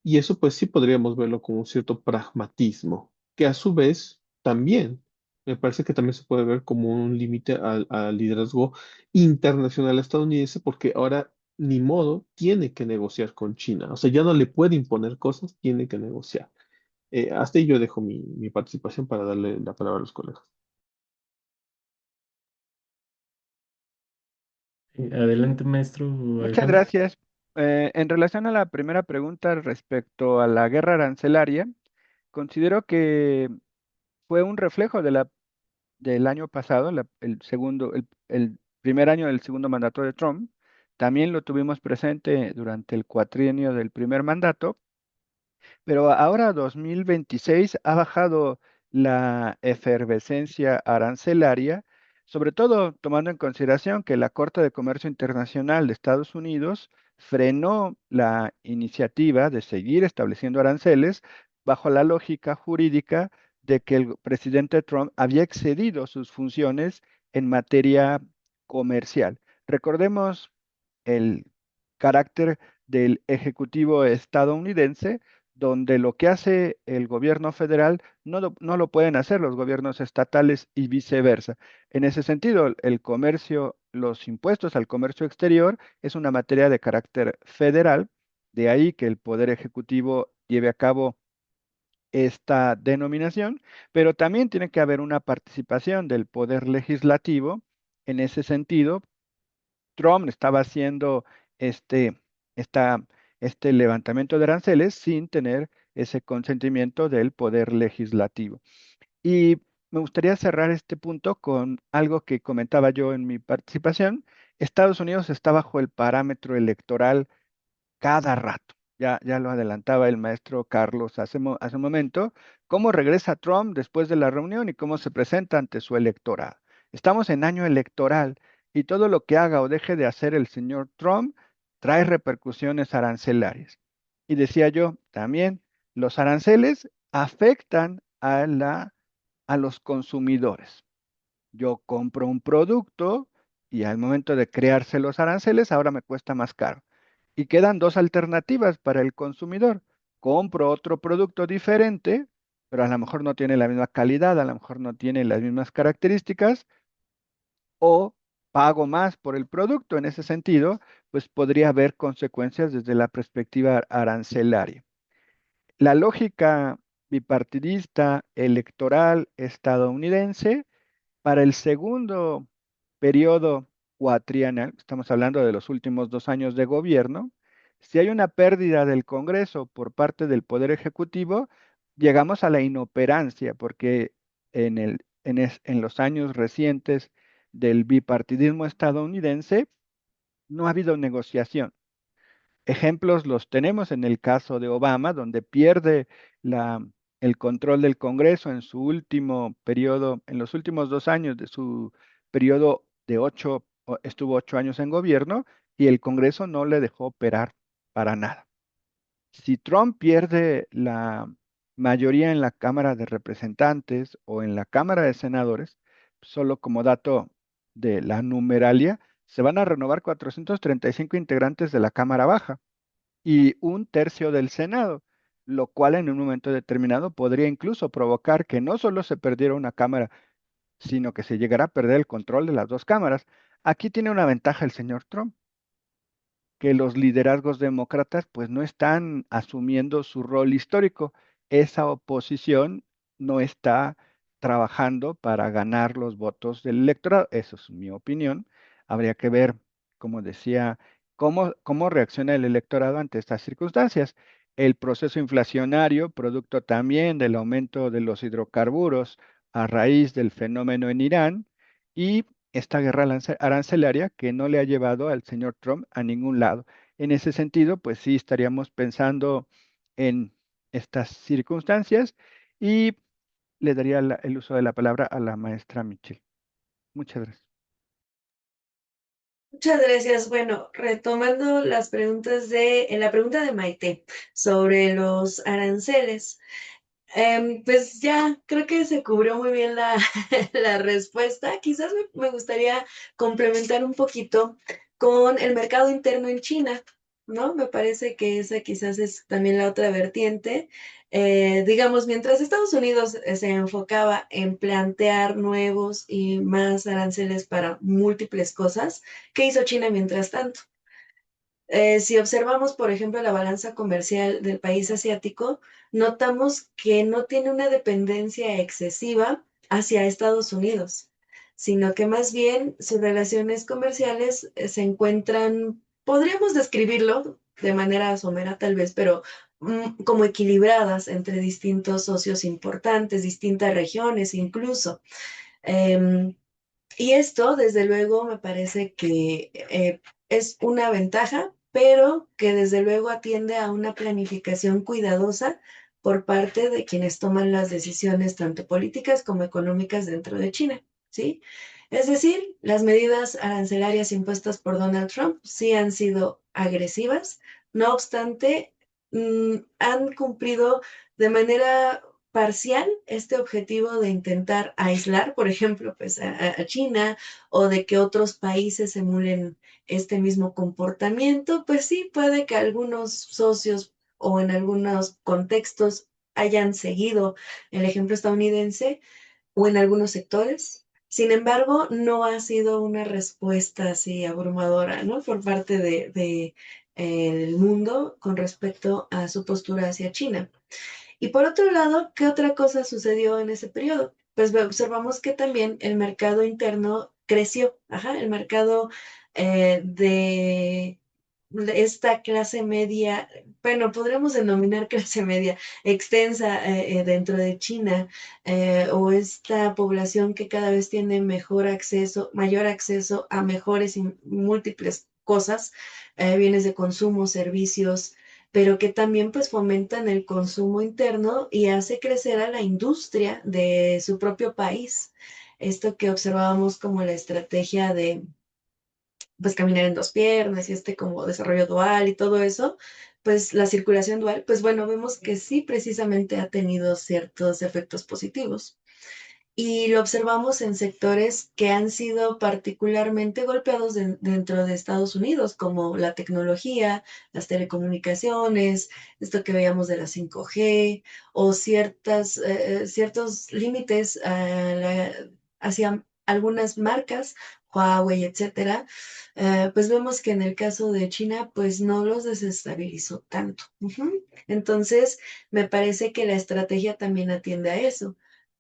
y eso pues sí podríamos verlo como un cierto pragmatismo, que a su vez también Me parece que también se puede ver como un límite al liderazgo internacional estadounidense, porque ahora ni modo tiene que negociar con China. O sea, ya no le puede imponer cosas, tiene que negociar. Hasta ahí yo dejo mi participación para darle la palabra a los colegas. Adelante, maestro Muchas Alejandro. gracias. En relación a la primera pregunta respecto a la guerra arancelaria, considero que fue un reflejo del año pasado, el primer año del segundo mandato de Trump. También lo tuvimos presente durante el cuatrienio del primer mandato. Pero ahora 2026 ha bajado la efervescencia arancelaria, sobre todo tomando en consideración que la Corte de Comercio Internacional de Estados Unidos frenó la iniciativa de seguir estableciendo aranceles bajo la lógica jurídica de que el presidente Trump había excedido sus funciones en materia comercial. Recordemos el carácter del Ejecutivo estadounidense, donde lo que hace el gobierno federal no lo pueden hacer los gobiernos estatales y viceversa. En ese sentido, el comercio, los impuestos al comercio exterior es una materia de carácter federal, de ahí que el Poder Ejecutivo lleve a cabo esta denominación, pero también tiene que haber una participación del Poder Legislativo. En ese sentido, Trump estaba haciendo este, esta- este levantamiento de aranceles sin tener ese consentimiento del poder legislativo. Y me gustaría cerrar este punto con algo que comentaba yo en mi participación. Estados Unidos está bajo el parámetro electoral cada rato. Ya lo adelantaba el maestro Carlos hace un momento, cómo regresa Trump después de la reunión y cómo se presenta ante su electorado. Estamos en año electoral y todo lo que haga o deje de hacer el señor Trump trae repercusiones arancelarias. Y decía yo, también los aranceles afectan a los consumidores. Yo compro un producto y al momento de crearse los aranceles ahora me cuesta más caro. Y quedan dos alternativas para el consumidor. Compro otro producto diferente, pero a lo mejor no tiene la misma calidad, a lo mejor no tiene las mismas características, o pago más por el producto. En ese sentido, pues podría haber consecuencias desde la perspectiva arancelaria. La lógica bipartidista electoral estadounidense para el segundo periodo cuatrienal, estamos hablando de los últimos 2 años de gobierno, si hay una pérdida del Congreso por parte del Poder Ejecutivo, llegamos a la inoperancia, porque en los años recientes del bipartidismo estadounidense no ha habido negociación. Ejemplos los tenemos en el caso de Obama, donde pierde la, el control del Congreso en su último periodo, en los últimos 2 años de su periodo de estuvo 8 años en gobierno y el Congreso no le dejó operar para nada. Si Trump pierde la mayoría en la Cámara de Representantes o en la Cámara de Senadores, solo como dato de la numeralia, se van a renovar 435 integrantes de la Cámara Baja y un tercio del Senado, lo cual en un momento determinado podría incluso provocar que no solo se perdiera una cámara, sino que se llegara a perder el control de las dos cámaras. Aquí tiene una ventaja el señor Trump, que los liderazgos demócratas pues no están asumiendo su rol histórico. Esa oposición no está trabajando para ganar los votos del electorado. Eso es mi opinión. Habría que ver, como decía, cómo reacciona el electorado ante estas circunstancias. El proceso inflacionario, producto también del aumento de los hidrocarburos a raíz del fenómeno en Irán, y esta guerra arancelaria que no le ha llevado al señor Trump a ningún lado. En ese sentido, pues sí estaríamos pensando en estas circunstancias y le daría el uso de la palabra a la maestra Michelle. Muchas gracias. Muchas gracias. Bueno, retomando las preguntas en la pregunta de Maite sobre los aranceles, pues ya creo que se cubrió muy bien la respuesta. Quizás me gustaría complementar un poquito con el mercado interno en China, ¿no? Me parece que esa quizás es también la otra vertiente. Digamos, mientras Estados Unidos se enfocaba en plantear nuevos y más aranceles para múltiples cosas, ¿qué hizo China mientras tanto? Si observamos, por ejemplo, la balanza comercial del país asiático, notamos que no tiene una dependencia excesiva hacia Estados Unidos, sino que más bien sus relaciones comerciales se encuentran, podríamos describirlo de manera somera tal vez, pero como equilibradas entre distintos socios importantes, distintas regiones incluso. Em, y esto, desde luego, me parece que es una ventaja, pero que desde luego atiende a una planificación cuidadosa por parte de quienes toman las decisiones tanto políticas como económicas dentro de China, ¿sí? Es decir, las medidas arancelarias impuestas por Donald Trump sí han sido agresivas, no obstante, han cumplido de manera parcial este objetivo de intentar aislar, por ejemplo, pues a China o de que otros países emulen este mismo comportamiento, pues sí, puede que algunos socios o en algunos contextos hayan seguido el ejemplo estadounidense o en algunos sectores. Sin embargo, no ha sido una respuesta así abrumadora, ¿no? Por parte el mundo con respecto a su postura hacia China. Y por otro lado, ¿qué otra cosa sucedió en ese periodo? Pues observamos que también el mercado interno creció, ajá, el mercado de esta clase media, bueno, podríamos denominar clase media extensa dentro de China, o esta población que cada vez tiene mejor acceso, mayor acceso a mejores y múltiples cosas, bienes de consumo, servicios, pero que también pues fomentan el consumo interno y hace crecer a la industria de su propio país. Esto que observábamos como la estrategia de pues caminar en dos piernas y este como desarrollo dual y todo eso, pues la circulación dual, pues bueno, vemos que sí precisamente ha tenido ciertos efectos positivos y lo observamos en sectores que han sido particularmente golpeados dentro de Estados Unidos, como la tecnología, las telecomunicaciones, esto que veíamos de la 5G, o ciertos límites hacia algunas marcas, Huawei, etcétera. Pues vemos que en el caso de China, pues no los desestabilizó tanto. Ujú. Entonces, me parece que la estrategia también atiende a eso.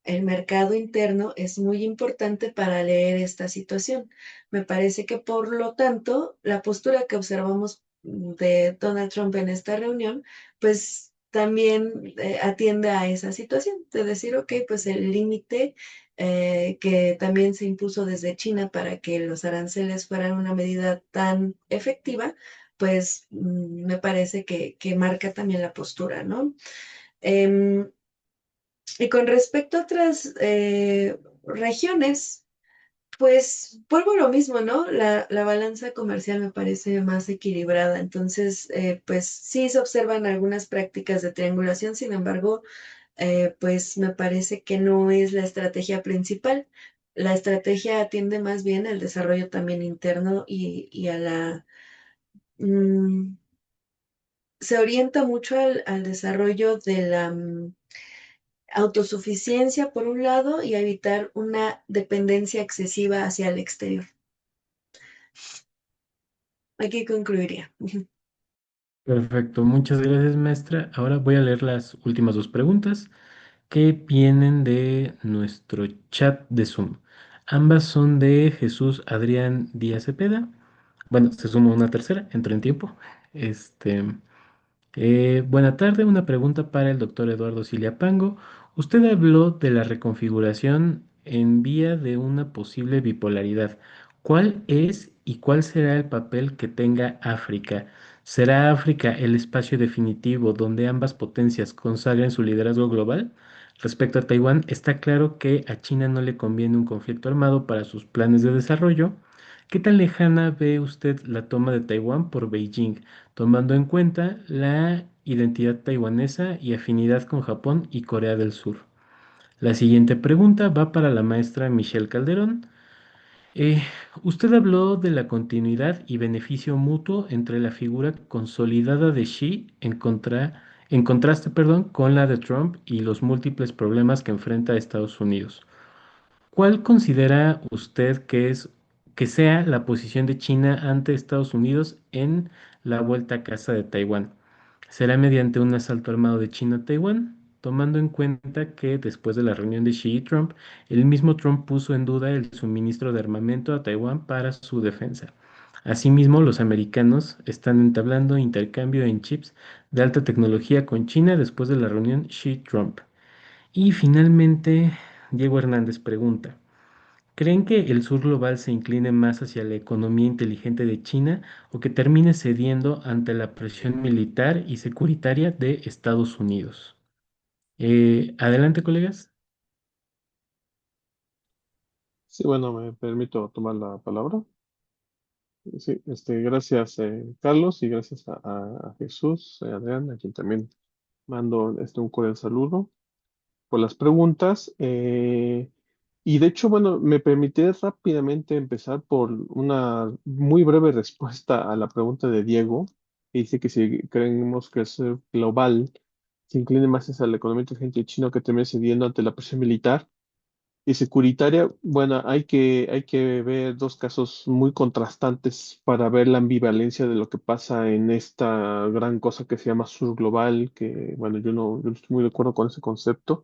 El mercado interno es muy importante para leer esta situación. Me parece que, por lo tanto, la postura que observamos de Donald Trump en esta reunión, pues también atiende a esa situación, de decir, ok, pues el límite que también se impuso desde China para que los aranceles fueran una medida tan efectiva, pues me parece que marca también la postura, ¿no? Em, y con respecto a otras regiones, pues vuelvo a lo mismo, ¿no? La balanza comercial me parece más equilibrada. Entonces, pues sí se observan algunas prácticas de triangulación, sin embargo, pues me parece que no es la estrategia principal. La estrategia atiende más bien al desarrollo también interno y a mm, se orienta mucho al desarrollo de la autosuficiencia por un lado y a evitar una dependencia excesiva hacia el exterior. Aquí concluiría. Perfecto, muchas gracias, maestra. Ahora voy a leer las últimas dos preguntas que vienen de nuestro chat de Zoom. Ambas son de Jesús Adrián Díaz Cepeda. Bueno, se suma una tercera, entró en tiempo. Este, buena tarde, una pregunta para el doctor Eduardo Pango. Usted habló de la reconfiguración en vía de una posible bipolaridad. ¿Cuál es y cuál será el papel que tenga África? ¿Será África el espacio definitivo donde ambas potencias consagren su liderazgo global? Respecto a Taiwán, está claro que a China no le conviene un conflicto armado para sus planes de desarrollo. ¿Qué tan lejana ve usted la toma de Taiwán por Beijing, tomando en cuenta la identidad taiwanesa y afinidad con Japón y Corea del Sur? La siguiente pregunta va para la maestra Michelle Calderón. Eh, Usted habló de la continuidad y beneficio mutuo entre la figura consolidada de Xi en contraste, perdón, con la de Trump y los múltiples problemas que enfrenta Estados Unidos. ¿Cuál considera usted que sea la posición de China ante Estados Unidos en la vuelta a casa de Taiwán? ¿Será mediante un asalto armado de China a Taiwán? Tomando en cuenta que después de la reunión de Xi y Trump, el mismo Trump puso en duda el suministro de armamento a Taiwán para su defensa. Asimismo, los americanos están entablando intercambio en chips de alta tecnología con China después de la reunión Xi-Trump. Y finalmente, Diego Hernández pregunta, ¿creen que el sur global se incline más hacia la economía inteligente de China o que termine cediendo ante la presión militar y securitaria de Estados Unidos? Adelante, colegas. Sí, bueno, me permito tomar la palabra. Sí, gracias, Carlos, y gracias a Jesús, Adrián, a quien también mando un cordial saludo por las preguntas. Y de hecho, bueno, me permitiré rápidamente empezar por una muy breve respuesta a la pregunta de Diego, que dice que si creemos que el ser global se incline más hacia la economía inteligente chino que termina cediendo ante la presión militar y securitaria, bueno, hay que ver dos casos muy contrastantes para ver la ambivalencia de lo que pasa en esta gran cosa que se llama sur global, que, bueno, yo no estoy muy de acuerdo con ese concepto,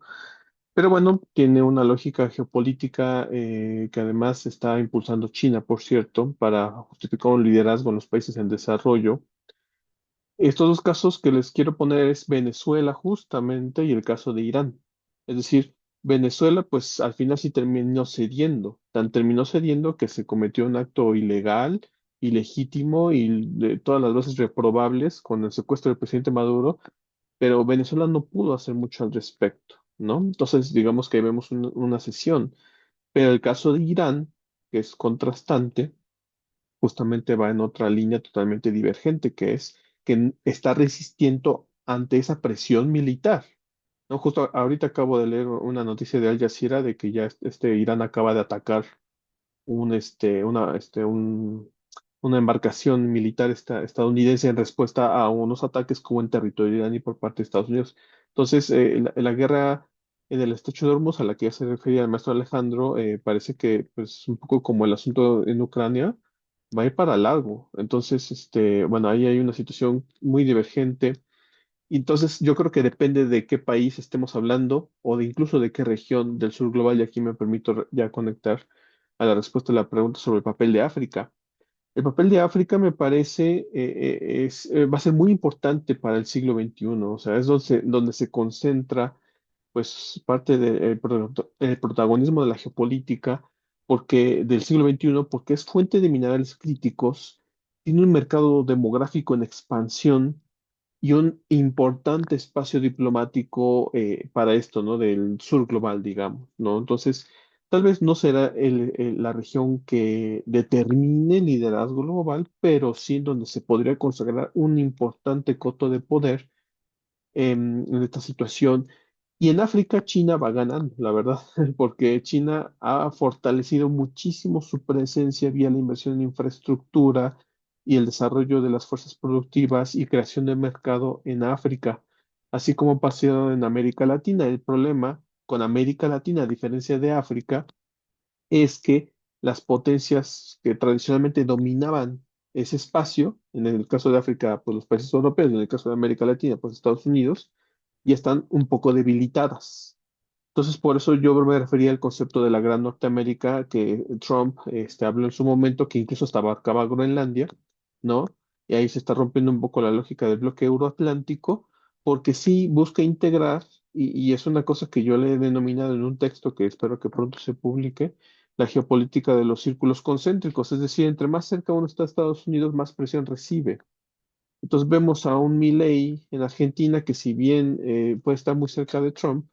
pero bueno, tiene una lógica geopolítica que además está impulsando China, por cierto, para justificar un liderazgo en los países en desarrollo. Estos dos casos que les quiero poner es Venezuela justamente y el caso de Irán. Es decir, Venezuela pues al final sí terminó cediendo, tan terminó cediendo que se cometió un acto ilegal, ilegítimo y de todas las bases reprobables con el secuestro del presidente Maduro, pero Venezuela no pudo hacer mucho al respecto, ¿no? Entonces digamos que ahí vemos una cesión, pero el caso de Irán, que es contrastante, justamente va en otra línea totalmente divergente, que es que está resistiendo ante esa presión militar, ¿no? Justo ahorita acabo de leer una noticia de Al Jazeera de que ya Irán acaba de atacar una embarcación militar estadounidense en respuesta a unos ataques como en territorio iraní por parte de Estados Unidos. Entonces, la guerra en el estrecho de Hormuz, a la que ya se refería el maestro Alejandro, parece que, pues, un poco como el asunto en Ucrania, va a ir para largo. Entonces, bueno, ahí hay una situación muy divergente. Y entonces, yo creo que depende de qué país estemos hablando o de incluso de qué región del sur global, y aquí me permito ya conectar a la respuesta a la pregunta sobre el papel de África. El papel de África me parece va a ser muy importante para el siglo XXI, o sea, es donde se concentra pues parte del el protagonismo de la geopolítica del siglo XXI, porque es fuente de minerales críticos, tiene un mercado demográfico en expansión y un importante espacio diplomático para esto, ¿no? Del sur global, digamos, ¿no? Entonces, tal vez no será la región que determine el liderazgo global, pero sí donde se podría consagrar un importante coto de poder en esta situación. Y en África, China va ganando, la verdad, porque China ha fortalecido muchísimo su presencia vía la inversión en infraestructura y el desarrollo de las fuerzas productivas y creación de mercado en África, así como pasado en América Latina. El problema con América Latina, a diferencia de África, es que las potencias que tradicionalmente dominaban ese espacio, en el caso de África, pues los países europeos, en el caso de América Latina, pues Estados Unidos, ya están un poco debilitadas. Entonces, por eso yo me refería al concepto de la Gran Norteamérica que Trump habló en su momento, que incluso hasta abarcaba Groenlandia, ¿no? Y ahí se está rompiendo un poco la lógica del bloque euroatlántico, porque sí busca integrar, y es una cosa que yo le he denominado en un texto que espero que pronto se publique, la geopolítica de los círculos concéntricos, es decir, entre más cerca uno está de Estados Unidos, más presión recibe. Entonces vemos a un Milei en Argentina que si bien puede estar muy cerca de Trump,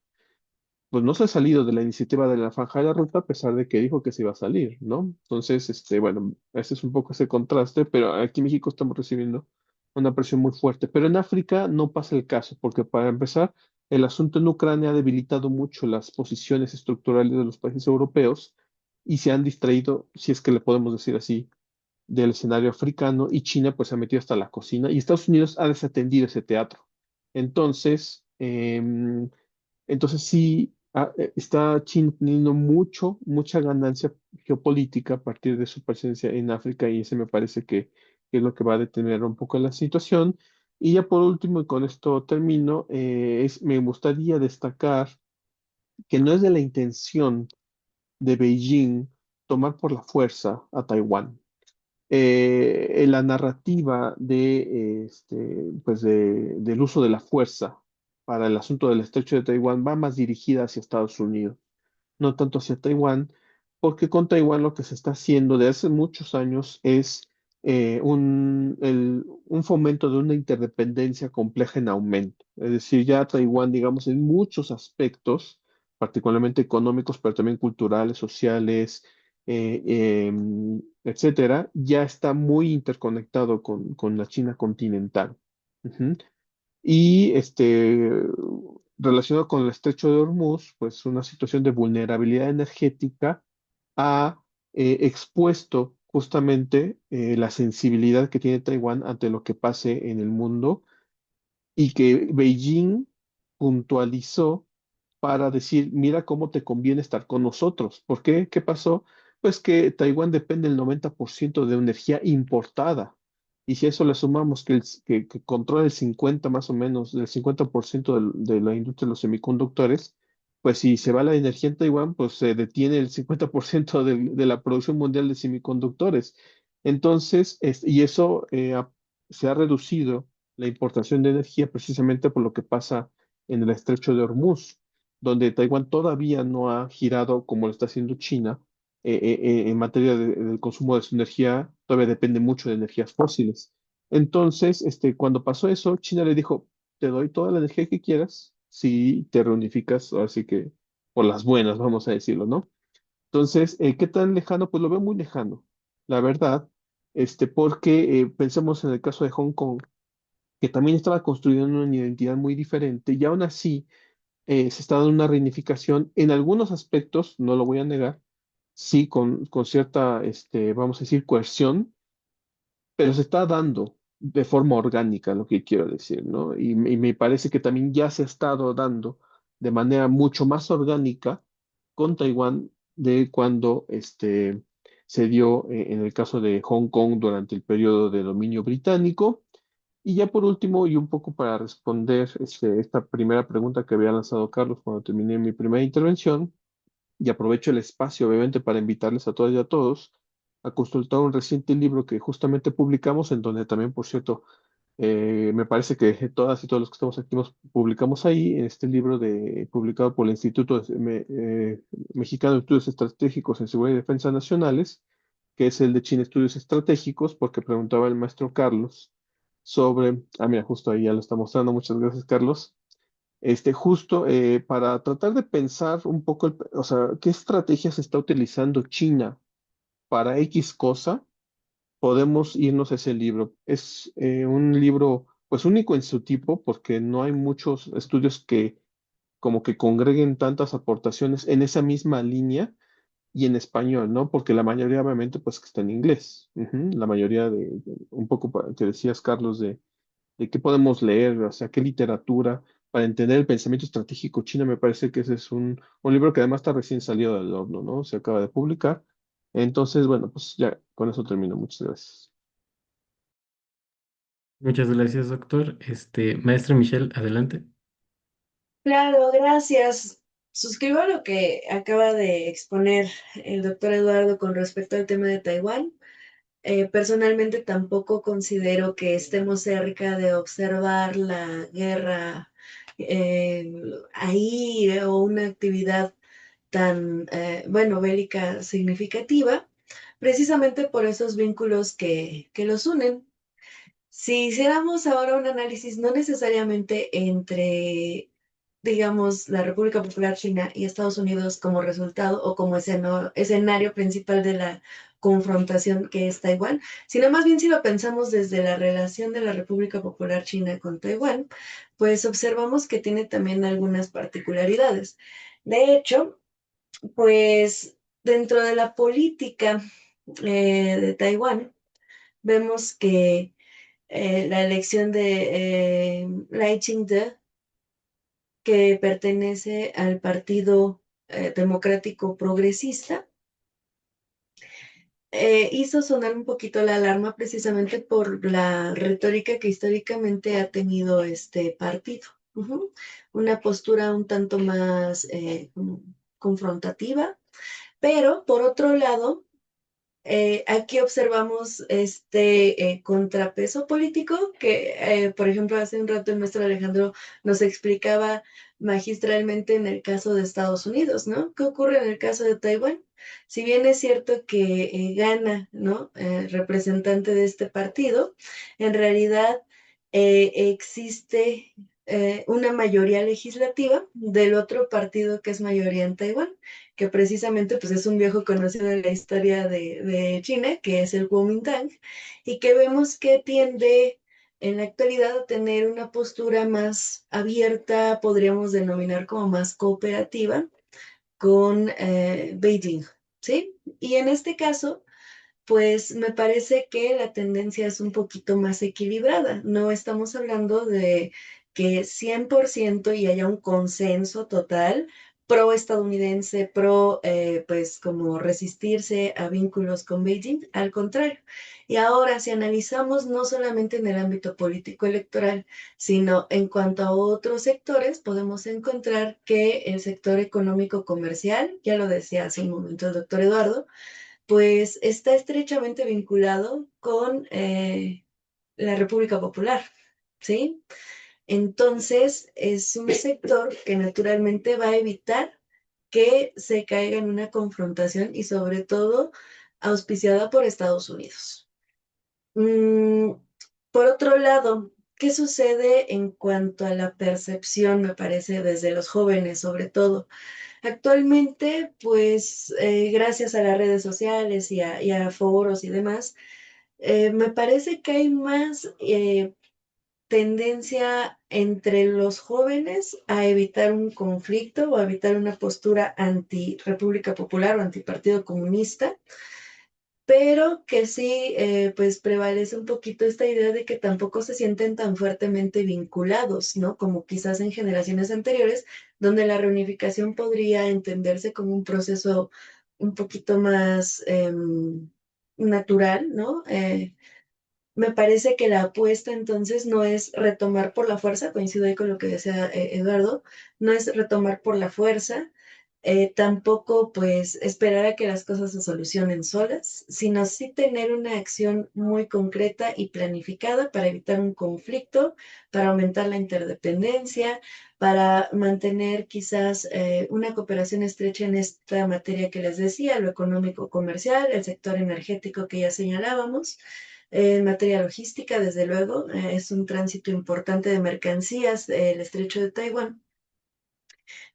pues no se ha salido de la iniciativa de la Franja de la Ruta a pesar de que dijo que se iba a salir, ¿no? Entonces, bueno, ese es un poco ese contraste, pero aquí en México estamos recibiendo una presión muy fuerte. Pero en África no pasa el caso, porque para empezar, el asunto en Ucrania ha debilitado mucho las posiciones estructurales de los países europeos y se han distraído, si es que le podemos decir así, del escenario africano y China pues se ha metido hasta la cocina y Estados Unidos ha desatendido ese teatro. Entonces, entonces sí, está China teniendo mucha ganancia geopolítica a partir de su presencia en África y ese me parece que es lo que va a detener un poco la situación. Y ya por último, y con esto termino, me gustaría destacar que no es de la intención de Beijing tomar por la fuerza a Taiwán. La narrativa del uso de la fuerza para el asunto del estrecho de Taiwán va más dirigida hacia Estados Unidos, no tanto hacia Taiwán, porque con Taiwán lo que se está haciendo de hace muchos años es un fomento de una interdependencia compleja en aumento. Es decir, ya Taiwán, digamos, en muchos aspectos, particularmente económicos, pero también culturales, sociales, etcétera, ya está muy interconectado con la China continental. Ujú. Y relacionado con el estrecho de Hormuz, pues una situación de vulnerabilidad energética ha expuesto justamente la sensibilidad que tiene Taiwán ante lo que pase en el mundo y que Beijing puntualizó para decir, mira cómo te conviene estar con nosotros. ¿Por qué? ¿Qué pasó? Pues que Taiwán depende el 90% de energía importada. Y si a eso le sumamos que controla el 50 más o menos, el 50% de la industria de los semiconductores, pues si se va la energía en Taiwán, pues se detiene el 50% de la producción mundial de semiconductores. Entonces, y eso se ha reducido la importación de energía precisamente por lo que pasa en el estrecho de Hormuz, donde Taiwán todavía no ha girado como lo está haciendo China en materia del consumo de su energía, todavía depende mucho de energías fósiles. Entonces, cuando pasó eso, China le dijo, te doy toda la energía que quieras si te reunificas, así que por las buenas, vamos a decirlo, ¿no? Entonces, ¿qué tan lejano? Pues lo veo muy lejano, la verdad, porque pensemos en el caso de Hong Kong, que también estaba construyendo una identidad muy diferente y aún así se está dando una reunificación en algunos aspectos, no lo voy a negar, sí, con cierta, vamos a decir, coerción, pero se está dando de forma orgánica, lo que quiero decir, ¿no? Y me parece que también ya se ha estado dando de manera mucho más orgánica con Taiwán de cuando se dio en el caso de Hong Kong durante el periodo de dominio británico. Y ya por último, y un poco para responder esta primera pregunta que había lanzado Carlos cuando terminé mi primera intervención, y aprovecho el espacio, obviamente, para invitarles a todas y a todos a consultar un reciente libro que justamente publicamos, en donde también, por cierto, me parece que todas y todos los que estamos aquí nos publicamos ahí, en este libro publicado por el Instituto Mexicano de Estudios Estratégicos en Seguridad y Defensa Nacionales, que es el de China Estudios Estratégicos, porque preguntaba el maestro Carlos sobre, mira, justo ahí ya lo está mostrando, muchas gracias, Carlos. Justo para tratar de pensar un poco, o sea, qué estrategias está utilizando China para X cosa, podemos irnos a ese libro. Es un libro, pues único en su tipo, porque no hay muchos estudios que como que congreguen tantas aportaciones en esa misma línea y en español, ¿no? Porque la mayoría, obviamente, pues que está en inglés. Ujú. La mayoría un poco que decías, Carlos, de qué podemos leer, o sea, qué literatura, para entender el pensamiento estratégico chino, me parece que ese es un libro que además está recién salido del horno, ¿no? Se acaba de publicar. Entonces, bueno, pues ya con eso termino. Muchas gracias. Muchas gracias, doctor. Maestra Michelle, adelante. Claro, gracias. Suscribo a lo que acaba de exponer el doctor Eduardo con respecto al tema de Taiwán. Personalmente tampoco considero que estemos cerca de observar la guerra eh, ahí o una actividad tan, bueno, bélica significativa, precisamente por esos vínculos que los unen. Si hiciéramos ahora un análisis, no necesariamente entre, digamos, la República Popular China y Estados Unidos como resultado o como escenario principal de la confrontación que es Taiwán, sino más bien si lo pensamos desde la relación de la República Popular China con Taiwán, pues observamos que tiene también algunas particularidades. De hecho, pues dentro de la política de Taiwán, vemos que la elección de Lai Ching-te, que pertenece al Partido Democrático Progresista, hizo sonar un poquito la alarma precisamente por la retórica que históricamente ha tenido este partido. Ujú. Una postura un tanto más como confrontativa, pero por otro lado, aquí observamos este contrapeso político que, por ejemplo, hace un rato el maestro Alejandro nos explicaba magistralmente en el caso de Estados Unidos, ¿no? ¿Qué ocurre en el caso de Taiwán? Si bien es cierto que gana, ¿no? Representante de este partido, en realidad existe una mayoría legislativa del otro partido que es mayoría en Taiwán, que precisamente pues es un viejo conocido en la historia de China, que es el Kuomintang, y que vemos que tiende en la actualidad a tener una postura más abierta, podríamos denominar como más cooperativa con Beijing, ¿sí? Y en este caso, pues me parece que la tendencia es un poquito más equilibrada. No estamos hablando de que 100% y haya un consenso total pro estadounidense, pro pues como resistirse a vínculos con Beijing, al contrario. Y ahora si analizamos no solamente en el ámbito político electoral, sino en cuanto a otros sectores, podemos encontrar que el sector económico comercial, ya lo decía hace un momento el doctor Eduardo, pues está estrechamente vinculado con la República Popular, ¿sí? Entonces, es un sector que naturalmente va a evitar que se caiga en una confrontación y sobre todo auspiciada por Estados Unidos. Mm, por otro lado, ¿qué sucede en cuanto a la percepción, me parece, desde los jóvenes sobre todo? Actualmente, pues gracias a las redes sociales y a foros y demás, me parece que hay más tendencia entre los jóvenes a evitar un conflicto o a evitar una postura anti-República Popular o anti-Partido Comunista, pero que sí, pues prevalece un poquito esta idea de que tampoco se sienten tan fuertemente vinculados, ¿no? Como quizás en generaciones anteriores, donde la reunificación podría entenderse como un proceso un poquito más natural, ¿no? Me parece que la apuesta entonces no es retomar por la fuerza, coincido ahí con lo que decía Eduardo, no es retomar por la fuerza, tampoco pues esperar a que las cosas se solucionen solas, sino sí tener una acción muy concreta y planificada para evitar un conflicto, para aumentar la interdependencia, para mantener quizás una cooperación estrecha en esta materia que les decía, lo económico comercial, el sector energético que ya señalábamos. En materia logística, desde luego, es un tránsito importante de mercancías, el estrecho de Taiwán,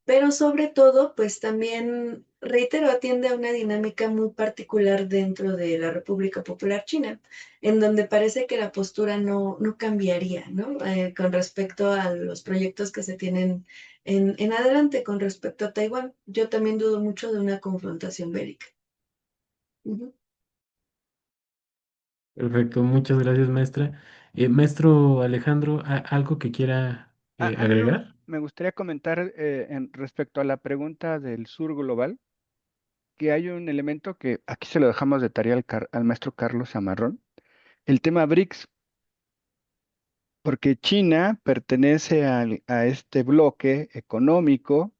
pero sobre todo, pues también, reitero, atiende a una dinámica muy particular dentro de la República Popular China, en donde parece que la postura no cambiaría, ¿no? Con respecto a los proyectos que se tienen en adelante con respecto a Taiwán. Yo también dudo mucho de una confrontación bélica. Ujú. Perfecto, muchas gracias, maestra. Maestro Alejandro, ¿algo que quiera A mí agregar? me gustaría comentar respecto a la pregunta del sur global, que hay un elemento que aquí se lo dejamos de tarea al maestro Carlos Zamarrón, el tema BRICS, porque China pertenece a este bloque económico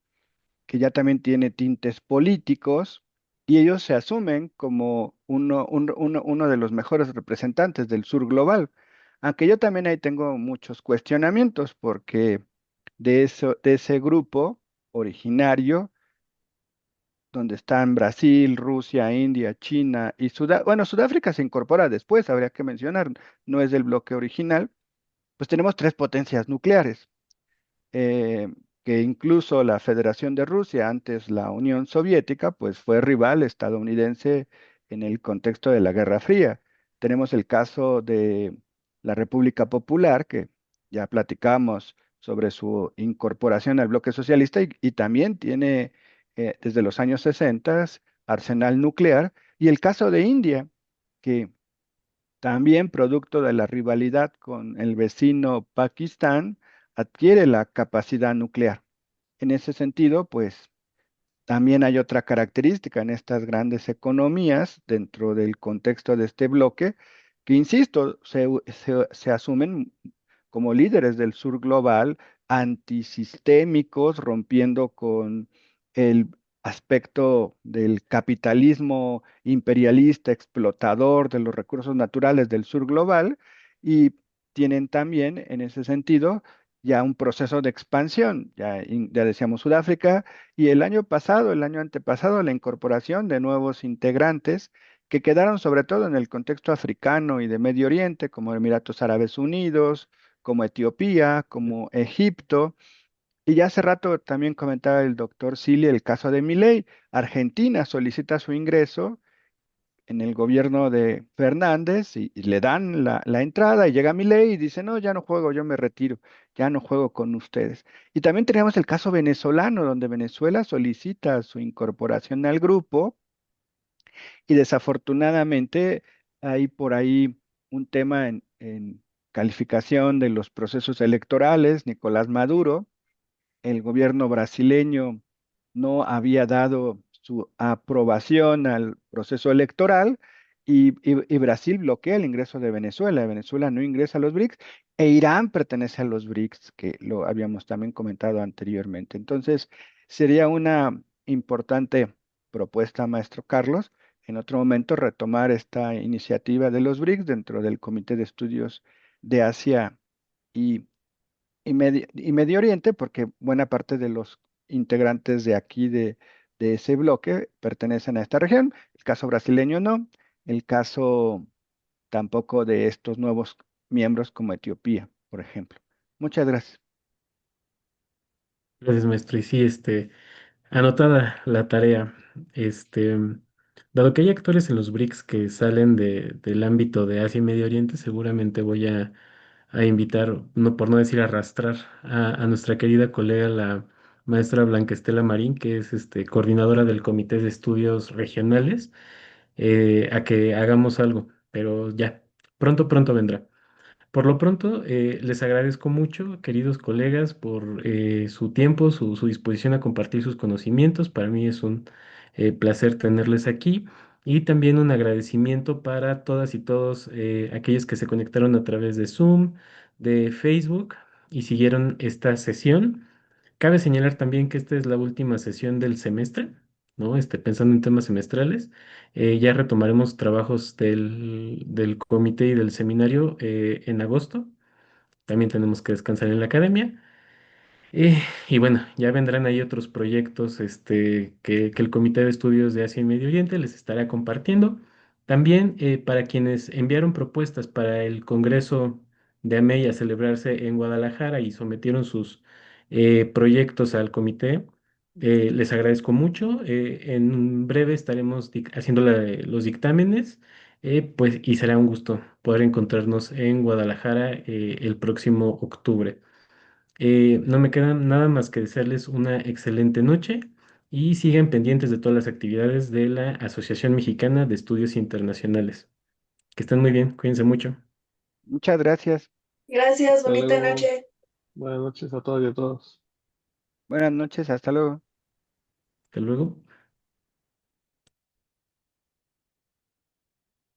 que ya también tiene tintes políticos y ellos se asumen como uno de los mejores representantes del sur global. Aunque yo también ahí tengo muchos cuestionamientos porque de ese grupo originario, donde están Brasil, Rusia, India, China y Sudáfrica, bueno, Sudáfrica se incorpora después, habría que mencionar, no es del bloque original, pues tenemos tres potencias nucleares eh, que incluso la Federación de Rusia, antes la Unión Soviética, pues fue rival estadounidense en el contexto de la Guerra Fría. Tenemos el caso de la República Popular, que ya platicamos sobre su incorporación al bloque socialista y también tiene desde los años 60 arsenal nuclear, y el caso de India, que También producto de la rivalidad con el vecino Pakistán, adquiere la capacidad nuclear. En ese sentido, pues también hay otra característica en estas grandes economías dentro del contexto de este bloque, que, insisto, se asumen como líderes del sur global, antisistémicos, rompiendo con el aspecto del capitalismo imperialista, explotador de los recursos naturales del sur global, y tienen también, en ese sentido, ya un proceso de expansión. Ya decíamos Sudáfrica, y el año pasado, el año antepasado, la incorporación de nuevos integrantes que quedaron sobre todo en el contexto africano y de Medio Oriente, como Emiratos Árabes Unidos, como Etiopía, como Egipto. Y ya hace rato también comentaba el doctor Sili el caso de Milei. Argentina solicita su ingreso en el gobierno de Fernández y le dan la entrada y llega Milei y dice, no, ya no juego, yo me retiro, ya no juego con ustedes. Y también tenemos el caso venezolano, donde Venezuela solicita su incorporación al grupo y desafortunadamente hay por ahí un tema en calificación de los procesos electorales. Nicolás Maduro, el gobierno brasileño, no había dado su aprobación al proceso electoral, y Brasil bloquea el ingreso de Venezuela. Venezuela no ingresa a los BRICS e Irán pertenece a los BRICS, que lo habíamos también comentado anteriormente. Entonces, sería una importante propuesta, maestro Carlos, en otro momento retomar esta iniciativa de los BRICS dentro del Comité de Estudios de Asia y Medio Oriente, porque buena parte de los integrantes de aquí de ese bloque pertenecen a esta región. El caso brasileño no, el caso tampoco de estos nuevos miembros como Etiopía, por ejemplo. Muchas gracias. Gracias, maestro. Y sí, anotada la tarea. Dado que hay actores en los BRICS que salen del ámbito de Asia y Medio Oriente, seguramente voy a invitar, no por no decir arrastrar, a nuestra querida colega, la maestra Blanca Estela Marín, que es coordinadora del Comité de Estudios Regionales, a que hagamos algo. Pero ya, pronto, pronto vendrá. Por lo pronto, les agradezco mucho, queridos colegas, por su tiempo, su disposición a compartir sus conocimientos. Para mí es un placer tenerles aquí y también un agradecimiento para todas y todos aquellos que se conectaron a través de Zoom, de Facebook y siguieron esta sesión. Cabe señalar también que esta es la última sesión del semestre, ¿no? Pensando en temas semestrales. Ya retomaremos trabajos del comité y del seminario en agosto. También tenemos que descansar en la academia. Y bueno, ya vendrán ahí otros proyectos que el Comité de Estudios de Asia y Medio Oriente les estará compartiendo. También para quienes enviaron propuestas para el Congreso de AMEI a celebrarse en Guadalajara y sometieron sus proyectos al comité, les agradezco mucho. En breve estaremos haciendo los dictámenes, pues, y será un gusto poder encontrarnos en Guadalajara el próximo octubre. No me queda nada más que desearles una excelente noche y sigan pendientes de todas las actividades de la Asociación Mexicana de Estudios Internacionales. Que estén muy bien, cuídense mucho. Muchas gracias. Gracias, Hasta bonita luego. noche. Buenas noches a todos y a todos. Buenas noches. Hasta luego. Hasta luego.